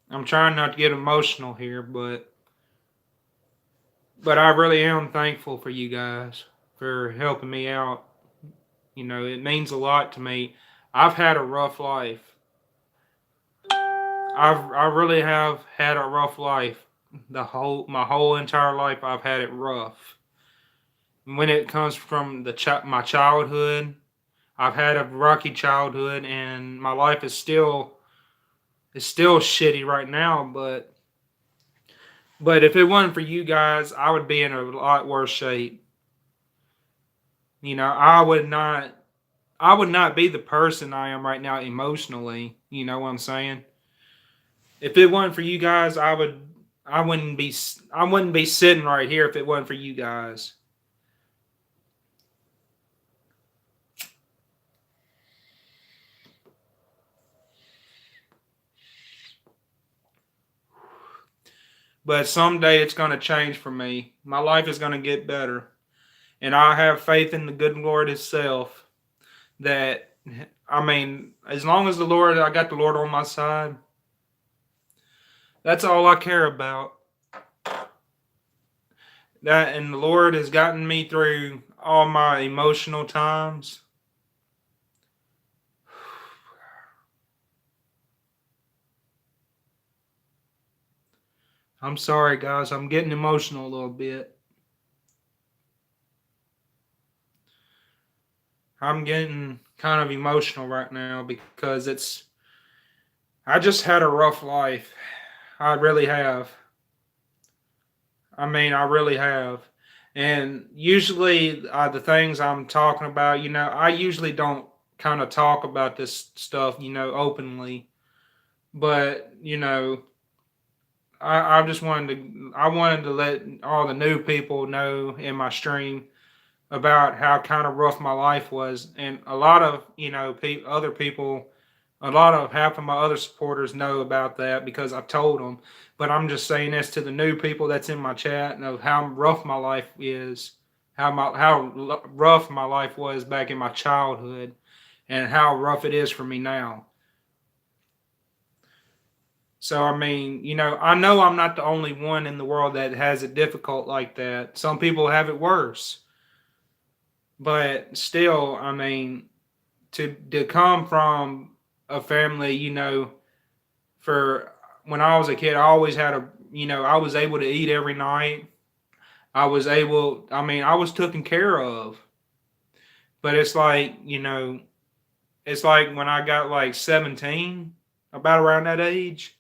I'm trying not to get emotional here, but I really am thankful for you guys for helping me out. It means a lot to me. I've had a rough life. I really have had a rough life. My whole entire life I've had it rough. When it comes from my childhood, I've had a rocky childhood, and my life is still shitty right now. But if it wasn't for you guys, I would be in a lot worse shape. I would not be the person I am right now emotionally. You know what I'm saying? If it wasn't for you guys, I wouldn't be sitting right here if it wasn't for you guys. But someday it's going to change for me. My life is going to get better. And I have faith in the good Lord Himself that, I mean, as long as I got the Lord on my side, that's all I care about. That, and the Lord has gotten me through all my emotional times. I'm sorry, guys. I'm getting emotional a little bit. I'm getting kind of emotional right now because I just had a rough life. I really have. I mean, I really have. And usually, the things I'm talking about, I usually don't kind of talk about this stuff, openly. But, I just I wanted to let all the new people know in my stream about how kind of rough my life was. And a lot of, other people, a lot of half of my other supporters know about that because I've told them. But I'm just saying this to the new people that's in my chat and of how rough my life is, how rough my life was back in my childhood, and how rough it is for me now. So I mean, I know I'm not the only one in the world that has it difficult like that. Some people have it worse. But still, I mean, to come from a family, for when I was a kid, I always had I was able to eat every night. I was taken care of. But it's like when I got like 17, about around that age,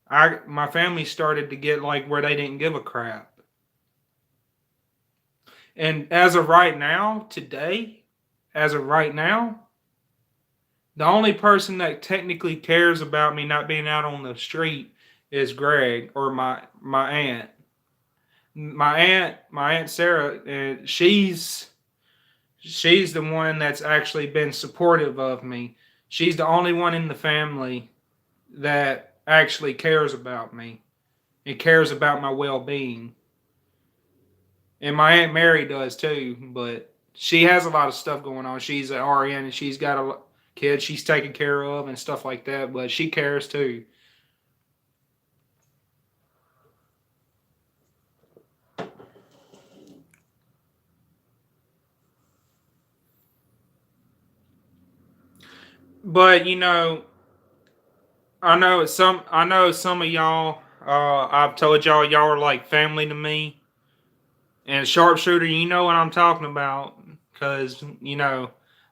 my family started to get like where they didn't give a crap. And as of right now, today, as of right now, the only person that technically cares about me not being out on the street is Greg or my aunt. My aunt Sarah, she's the one that's actually been supportive of me. She's the only one in the family that actually cares about me and cares about my well-being. And my aunt Mary does too, but she has a lot of stuff going on. She's an RN and she's got a kids she's taking care of and stuff like that, but she cares too. But I know some of y'all. I've told y'all are like family to me. And sharpshooter, you know what I'm talking about, because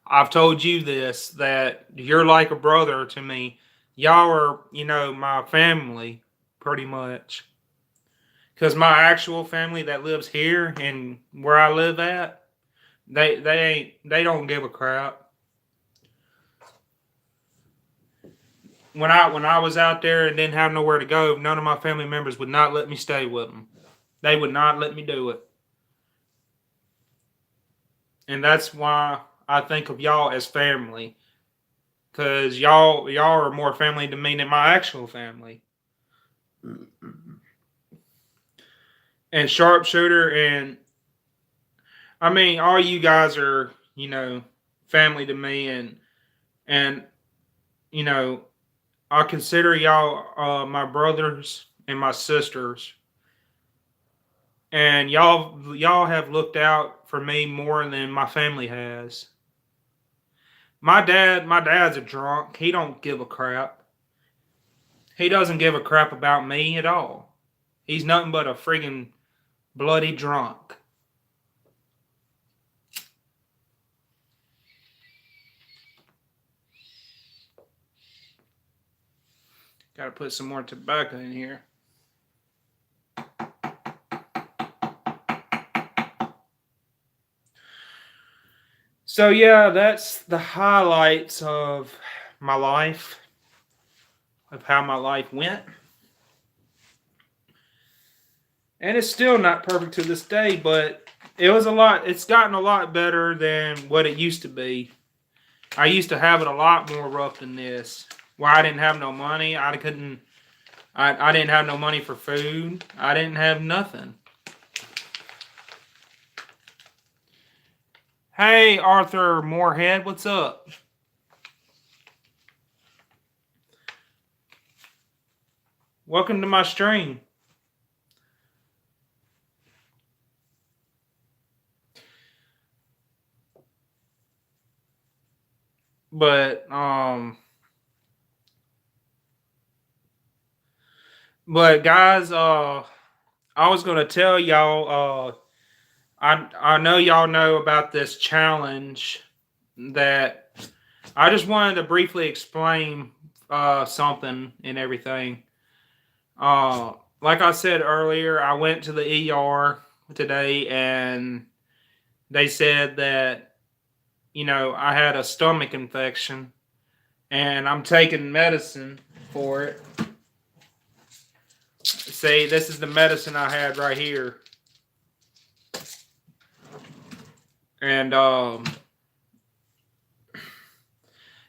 I've told you this that you're like a brother to me. Y'all are my family, pretty much. Because my actual family that lives here and where I live at, they don't give a crap. When I was out there and didn't have nowhere to go, none of my family members would not let me stay with them. They would not let me do it. And that's why I think of y'all as family, because y'all are more family to me than my actual family. And sharpshooter, and I mean, all you guys are family to me, and you know I consider y'all my brothers and my sisters, and y'all have looked out for me more than my family has. My dad's a drunk. He don't give a crap. He doesn't give a crap about me at all. He's nothing but a friggin' bloody drunk. Got to put some more tobacco in here. So yeah, that's the highlights of my life. of how my life went. And it's still not perfect to this day, but it's gotten a lot better than what it used to be. I used to have it a lot more rough than this. Where I didn't have no money. I didn't have no money for food. I didn't have nothing. Hey, Arthur Moorhead, what's up? Welcome to my stream. But guys, I was gonna tell y'all, I know y'all know about this challenge that I just wanted to briefly explain something and everything. Like I said earlier, I went to the ER today and they said that, I had a stomach infection and I'm taking medicine for it. See, this is the medicine I had right here. And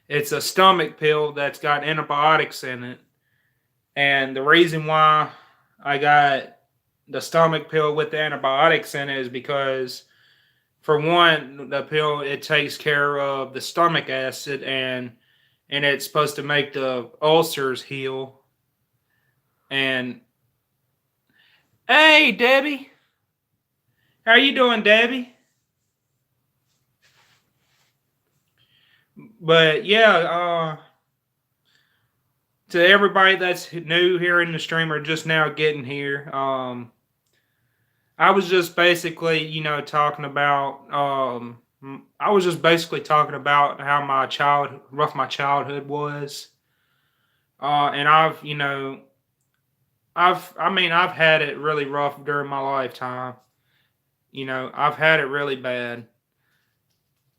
it's a stomach pill that's got antibiotics in it. And the reason why I got the stomach pill with the antibiotics in it is because, for one, the pill, it takes care of the stomach acid and it's supposed to make the ulcers heal. And hey, Debbie, how are you doing, Debbie? But yeah, to everybody that's new here in the stream or just now getting here, I was just basically, talking about, I was just basically talking about how rough my childhood was. And I've had it really rough during my lifetime. I've had it really bad.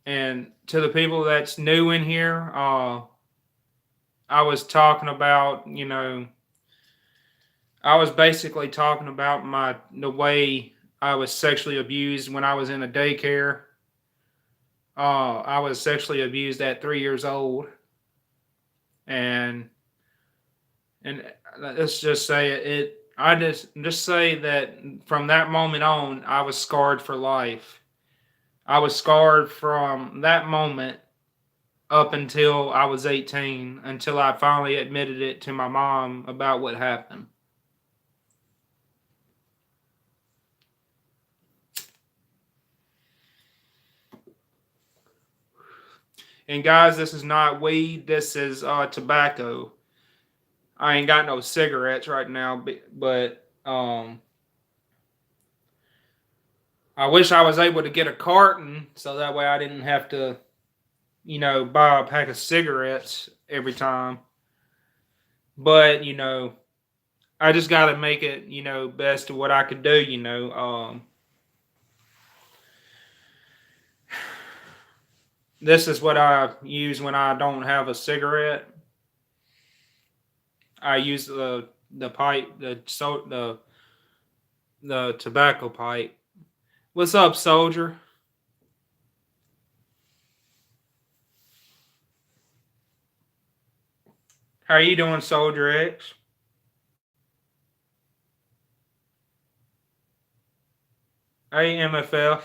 And to the people that's new in here, I was talking about, I was basically talking about the way I was sexually abused when I was in a daycare. I was sexually abused at 3 years old, and let's just say it. I just say that from that moment on, I was scarred for life. I was scarred from that moment up until I was 18, until I finally admitted it to my mom about what happened. And guys, this is not weed. This is tobacco. I ain't got no cigarettes right now, but I wish I was able to get a carton so that way I didn't have to, buy a pack of cigarettes every time. But, I just got to make it, best of what I could do, This is what I use when I don't have a cigarette. I use the pipe, the tobacco pipe. What's up, soldier? How are you doing, Soldier X? Hey, MFF.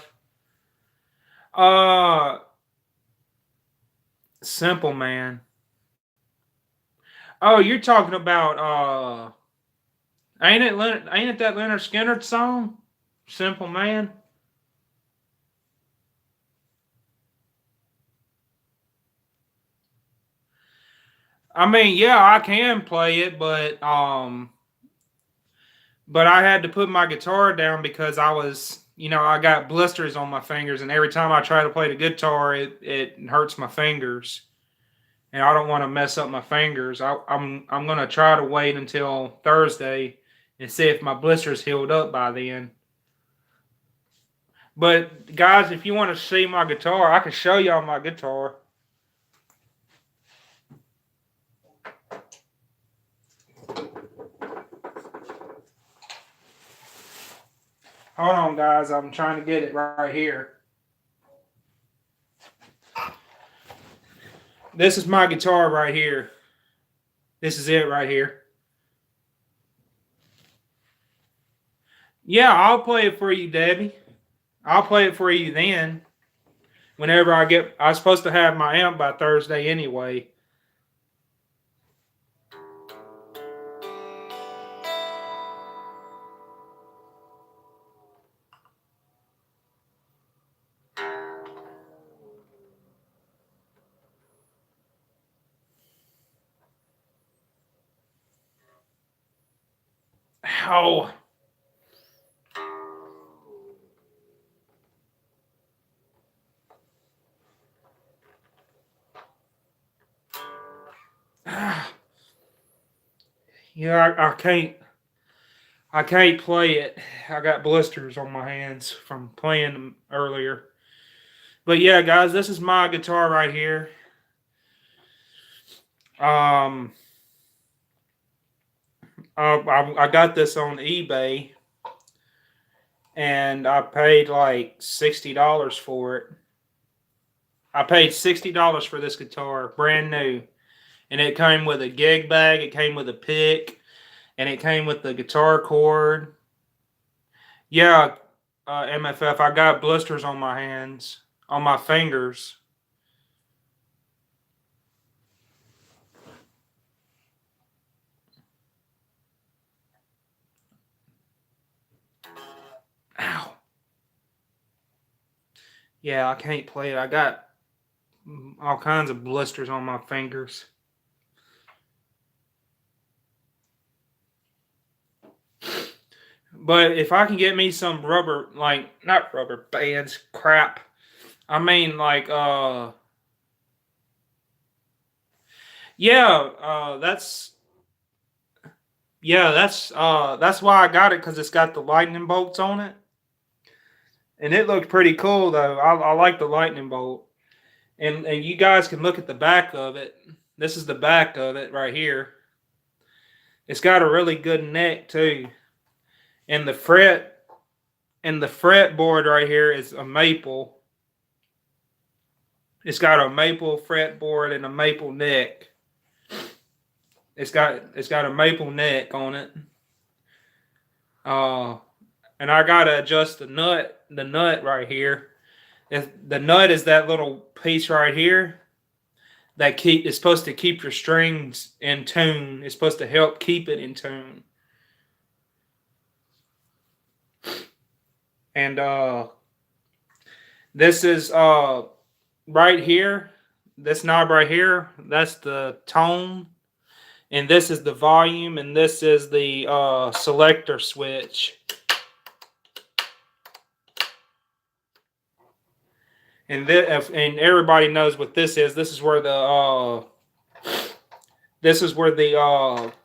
Simple Man. Oh, you're talking about ain't it that Leonard Skinner song? Simple Man. I mean, yeah, I can play it, but I had to put my guitar down because I was, I got blisters on my fingers, and every time I try to play the guitar, it hurts my fingers, and I don't want to mess up my fingers. I'm gonna try to wait until Thursday and see if my blisters healed up by then. But guys, if you want to see my guitar, I can show y'all my guitar. Hold on, guys. I'm trying to get it right here. This is my guitar right here. This is it right here. Yeah, I'll play it for you, Debbie. I'll play it for you then. Whenever I'm supposed to have my amp by Thursday anyway. Oh. Yeah, I can't play it. I got blisters on my hands from playing them earlier. But yeah, guys, this is my guitar right here. Um, I got this on eBay, and I paid like $60 for it. I paid $60 for this guitar, brand new, and it came with a gig bag. It came with a pick, and it came with the guitar cord. Yeah, MFF, I got blisters on my hands, on my fingers. Ow. Yeah, I can't play it. I got all kinds of blisters on my fingers. But if I can get me some rubber, like, not rubber bands, crap. I mean, like, yeah, that's why I got it, because it's got the lightning bolts on it. And it looked pretty cool, though. I like the lightning bolt. And you guys can look at the back of it. This is the back of it right here. It's got a really good neck, too. And the fretboard right here is a maple. It's got a maple fretboard and a maple neck. It's got a maple neck on it. And I gotta adjust the nut right here. The nut is that little piece right here that is supposed to keep your strings in tune. It's supposed to help keep it in tune. And this is right here. This knob right here, that's the tone. And this is the volume, and this is the selector switch. And everybody knows what this is. This is where the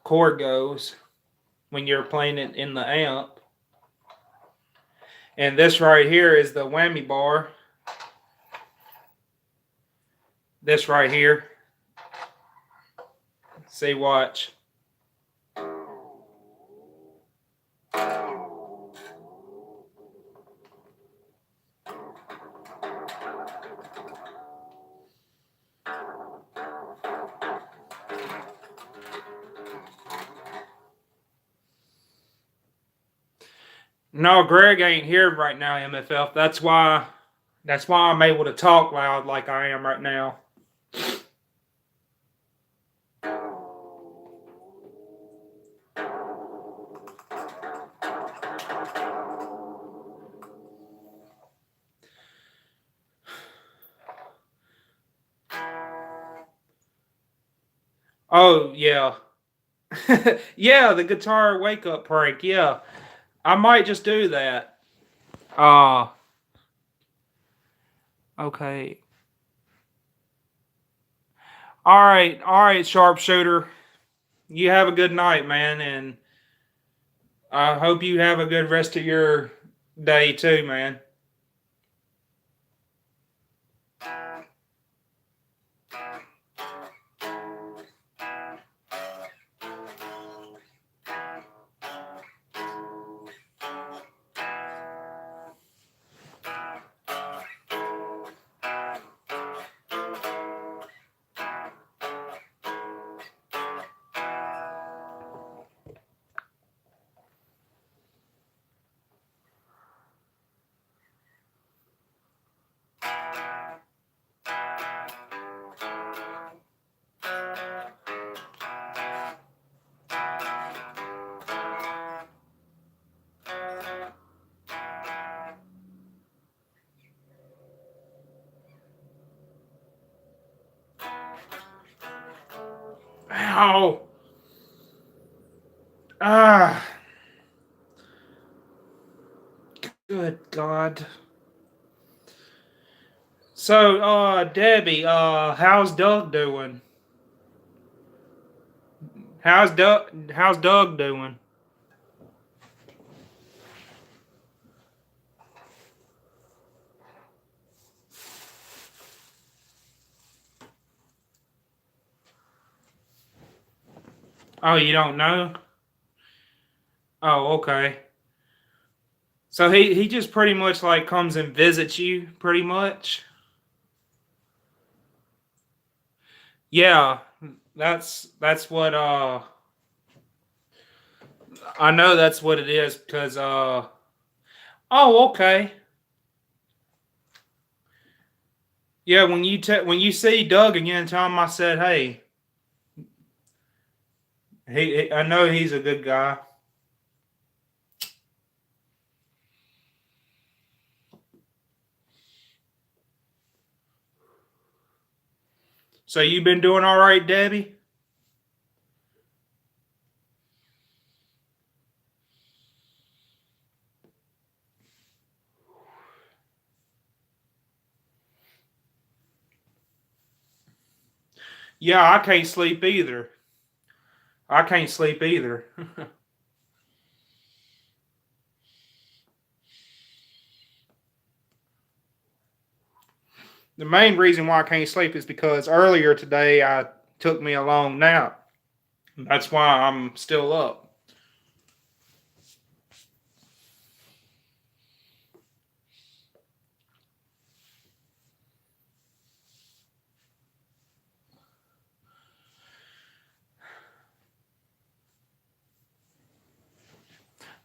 cord goes when you're playing it in the amp. And this right here is the whammy bar. This right here. See, watch. No, Greg ain't here right now, MFF. That's why I'm able to talk loud like I am right now. Oh, yeah. Yeah, the guitar wake up prank. Yeah. I might just do that. Okay. All right, sharpshooter. You have a good night, man, and I hope you have a good rest of your day too, man. Oh. Ah. Good God. So, Debbie, how's Doug doing? How's Doug doing? Oh, you don't know? Oh, okay. So he just pretty much like comes and visits you, pretty much. Yeah, that's what I know that's what it is because oh, okay. Yeah, when you see Doug again, tell him I said hey. I know he's a good guy. So you been doing all right, Debbie? Yeah, I can't sleep either. I can't sleep either. The main reason why I can't sleep is because earlier today I took me a long nap. That's why I'm still up.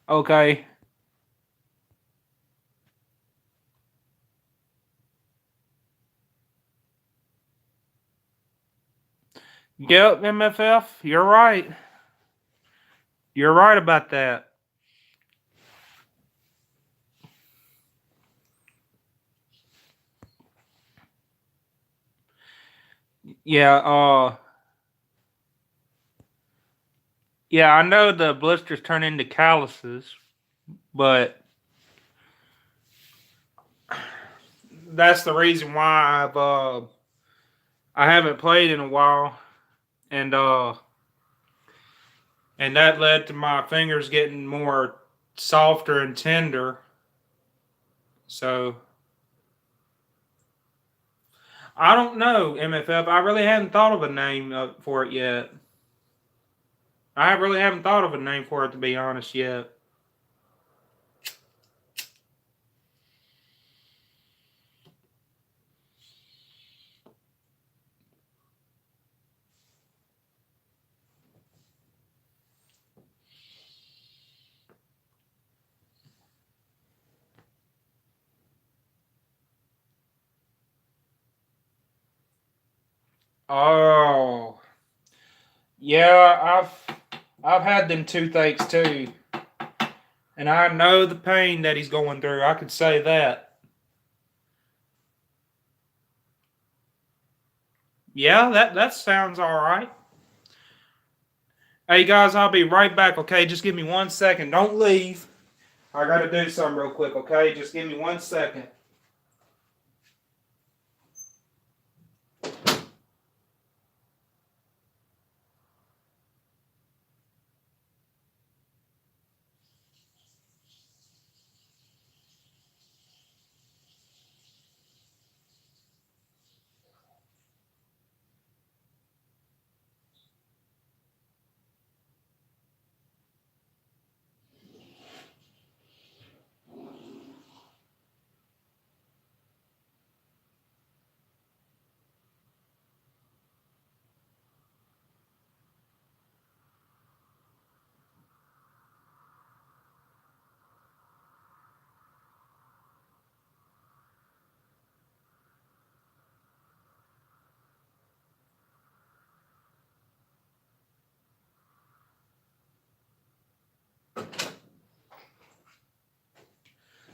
Okay. Yep, MFF, you're right. You're right about that. Yeah, yeah, I know the blisters turn into calluses, but that's the reason why I haven't played in a while, and and that led to my fingers getting more softer and tender. So I don't know, MFF. I really hadn't thought of a name for it yet. I really haven't thought of a name for it to be honest yet. Oh, yeah, I've had them toothaches too, and I know the pain that he's going through. I could say that. Yeah, that sounds all right. Hey guys, I'll be right back. Okay, just give me 1 second. Don't leave. I gotta do something real quick. Okay, just give me 1 second.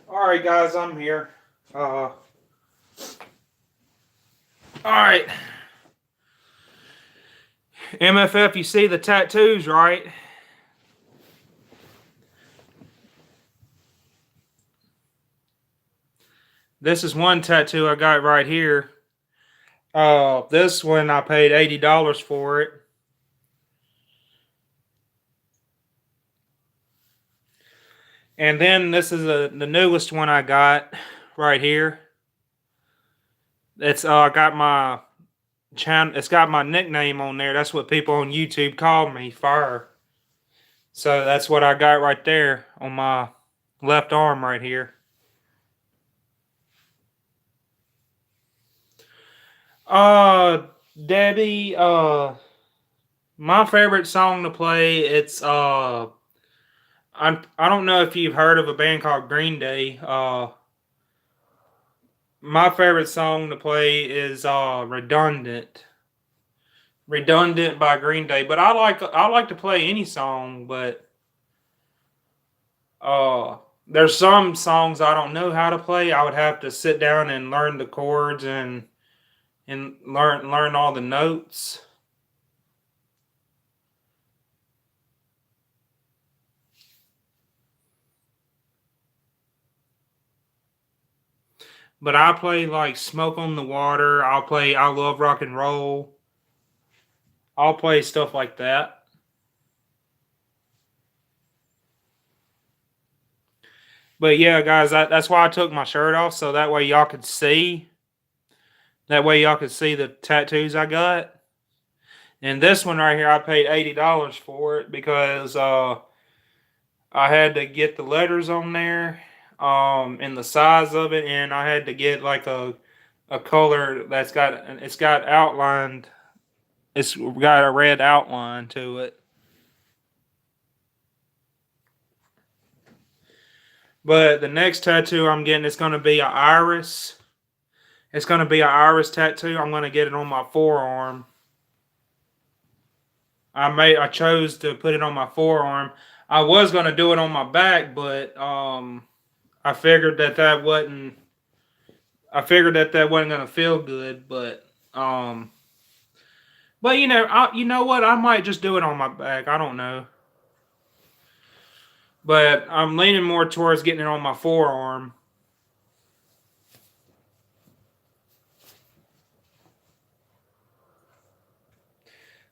All right, guys, I'm here. All right. MFF, you see the tattoos, right? This is one tattoo I got right here. This one I paid $80 for it. And then this is the newest one I got right here. It's got my channel. It's got my nickname on there. That's what people on YouTube call me, Fire. So that's what I got right there on my left arm right here. Debbie, my favorite song to play, it's I don't know if you've heard of a band called Green Day. My favorite song to play is Redundant. Redundant by Green Day. But I like to play any song, but there's some songs I don't know how to play. I would have to sit down and learn the chords and learn all the notes. But I play like Smoke on the Water. I'll play I Love Rock and Roll. I'll play stuff like that. But yeah, guys, that's why I took my shirt off so that way y'all could see. That way y'all could see the tattoos I got. And this one right here, I paid $80 for it because I had to get the letters on there, and the size of it, and I had to get like a color that's got outlined. It's got a red outline to it. But the next tattoo I'm getting is going to be an iris. It's going to be an iris tattoo. I'm going to get it on my forearm. I chose to put it on my forearm. I was going to do it on my back, but I figured that wasn't. I figured that wasn't going to feel good, but you know what? I might just do it on my back. I don't know. But I'm leaning more towards getting it on my forearm.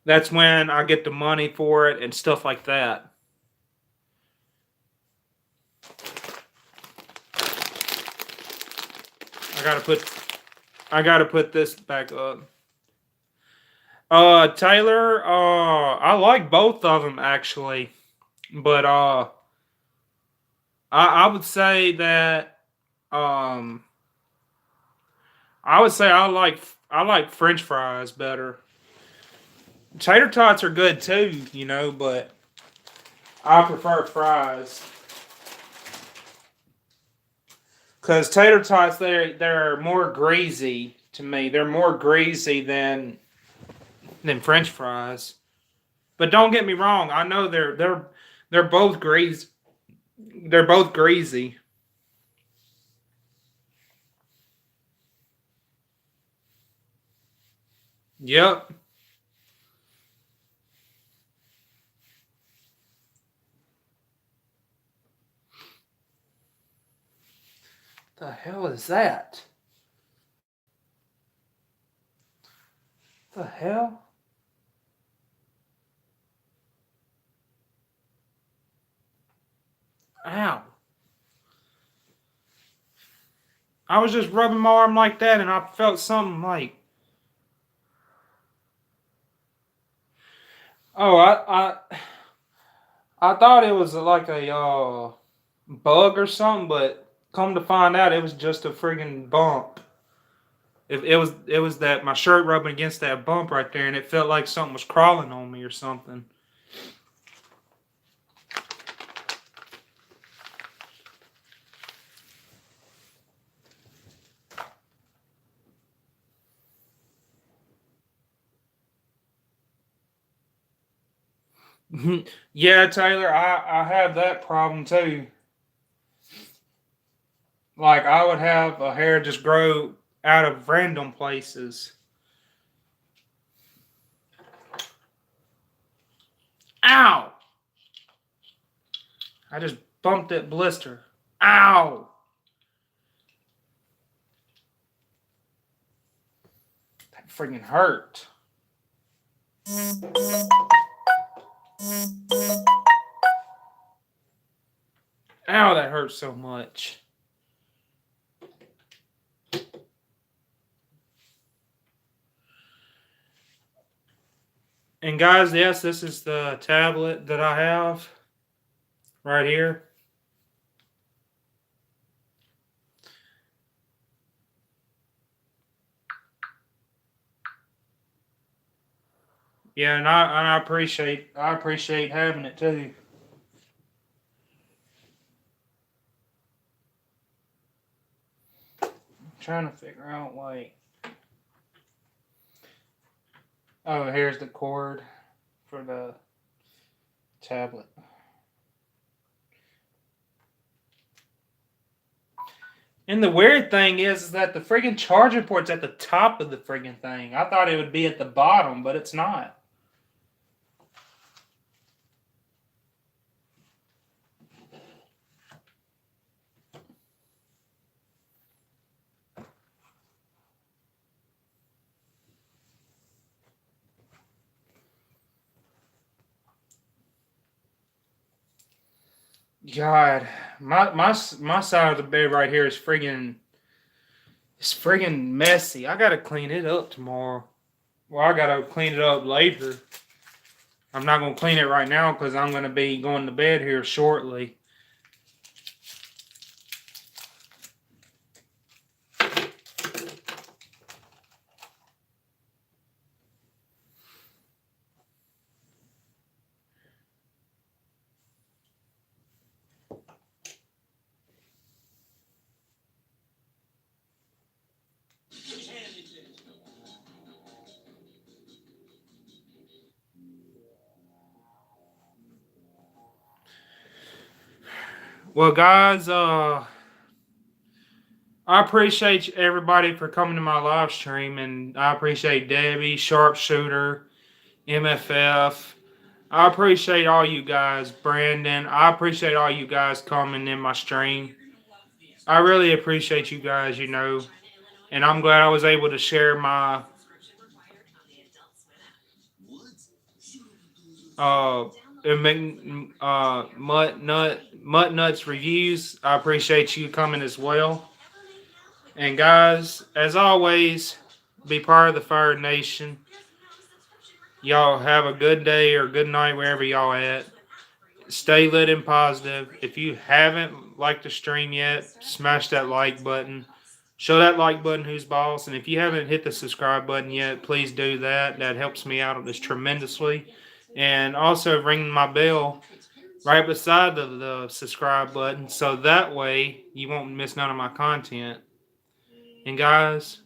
That's when I get the money for it and stuff like that. I gotta put this back up. Taylor, I like both of them actually, but I would say that um, I would say I like French fries better. Tater tots are good too, but I prefer fries because tater tots they're more greasy to me. They're more greasy than French fries. But don't get me wrong, I know they're both greasy. They're both greasy. Yep. The hell is that? The hell? Ow. I was just rubbing my arm like that and I felt something like, oh, I thought it was like a bug or something, but come to find out it was just a friggin' bump. It was that my shirt rubbing against that bump right there and it felt like something was crawling on me or something. Yeah, Taylor, I have that problem too. Like I would have a hair just grow out of random places. Ow! I just bumped that blister. Ow! That freaking hurt. Ow, that hurts so much. And guys, yes, this is the tablet that I have right here. Yeah, and I appreciate having it too. I'm trying to figure out like, oh, here's the cord for the tablet. And the weird thing is that the friggin' charger port's at the top of the friggin' thing. I thought it would be at the bottom, but it's not. God, my side of the bed right here is friggin' messy. I gotta clean it up tomorrow. Well, I gotta clean it up later. I'm not gonna clean it right now because I'm gonna be going to bed here shortly. Well, guys, I appreciate everybody for coming to my live stream, and I appreciate Debbie, Sharpshooter, MFF. I appreciate all you guys, Brandon. I appreciate all you guys coming in my stream. I really appreciate you guys, and I'm glad I was able to share my uh, Mutt Nuts reviews. I appreciate you coming as well. And guys, as always, be part of the Fire Nation. Y'all have a good day or good night wherever y'all at. Stay lit and positive. If you haven't liked the stream yet, smash that like button. Show that like button who's boss. And if you haven't hit the subscribe button yet, please do that. That helps me out this tremendously. And also ring my bell right beside the subscribe button, so that way you won't miss none of my content. And guys,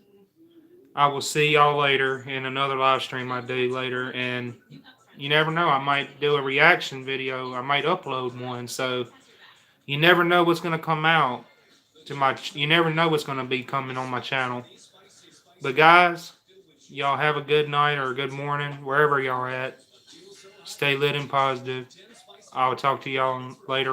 I will see y'all later in another live stream I do later. And you never know, I might do a reaction video. I might upload one. So you never know what's going to come out you never know what's going to be coming on my channel. But guys, y'all have a good night or a good morning wherever y'all at. Stay lit and positive. I'll talk to y'all later.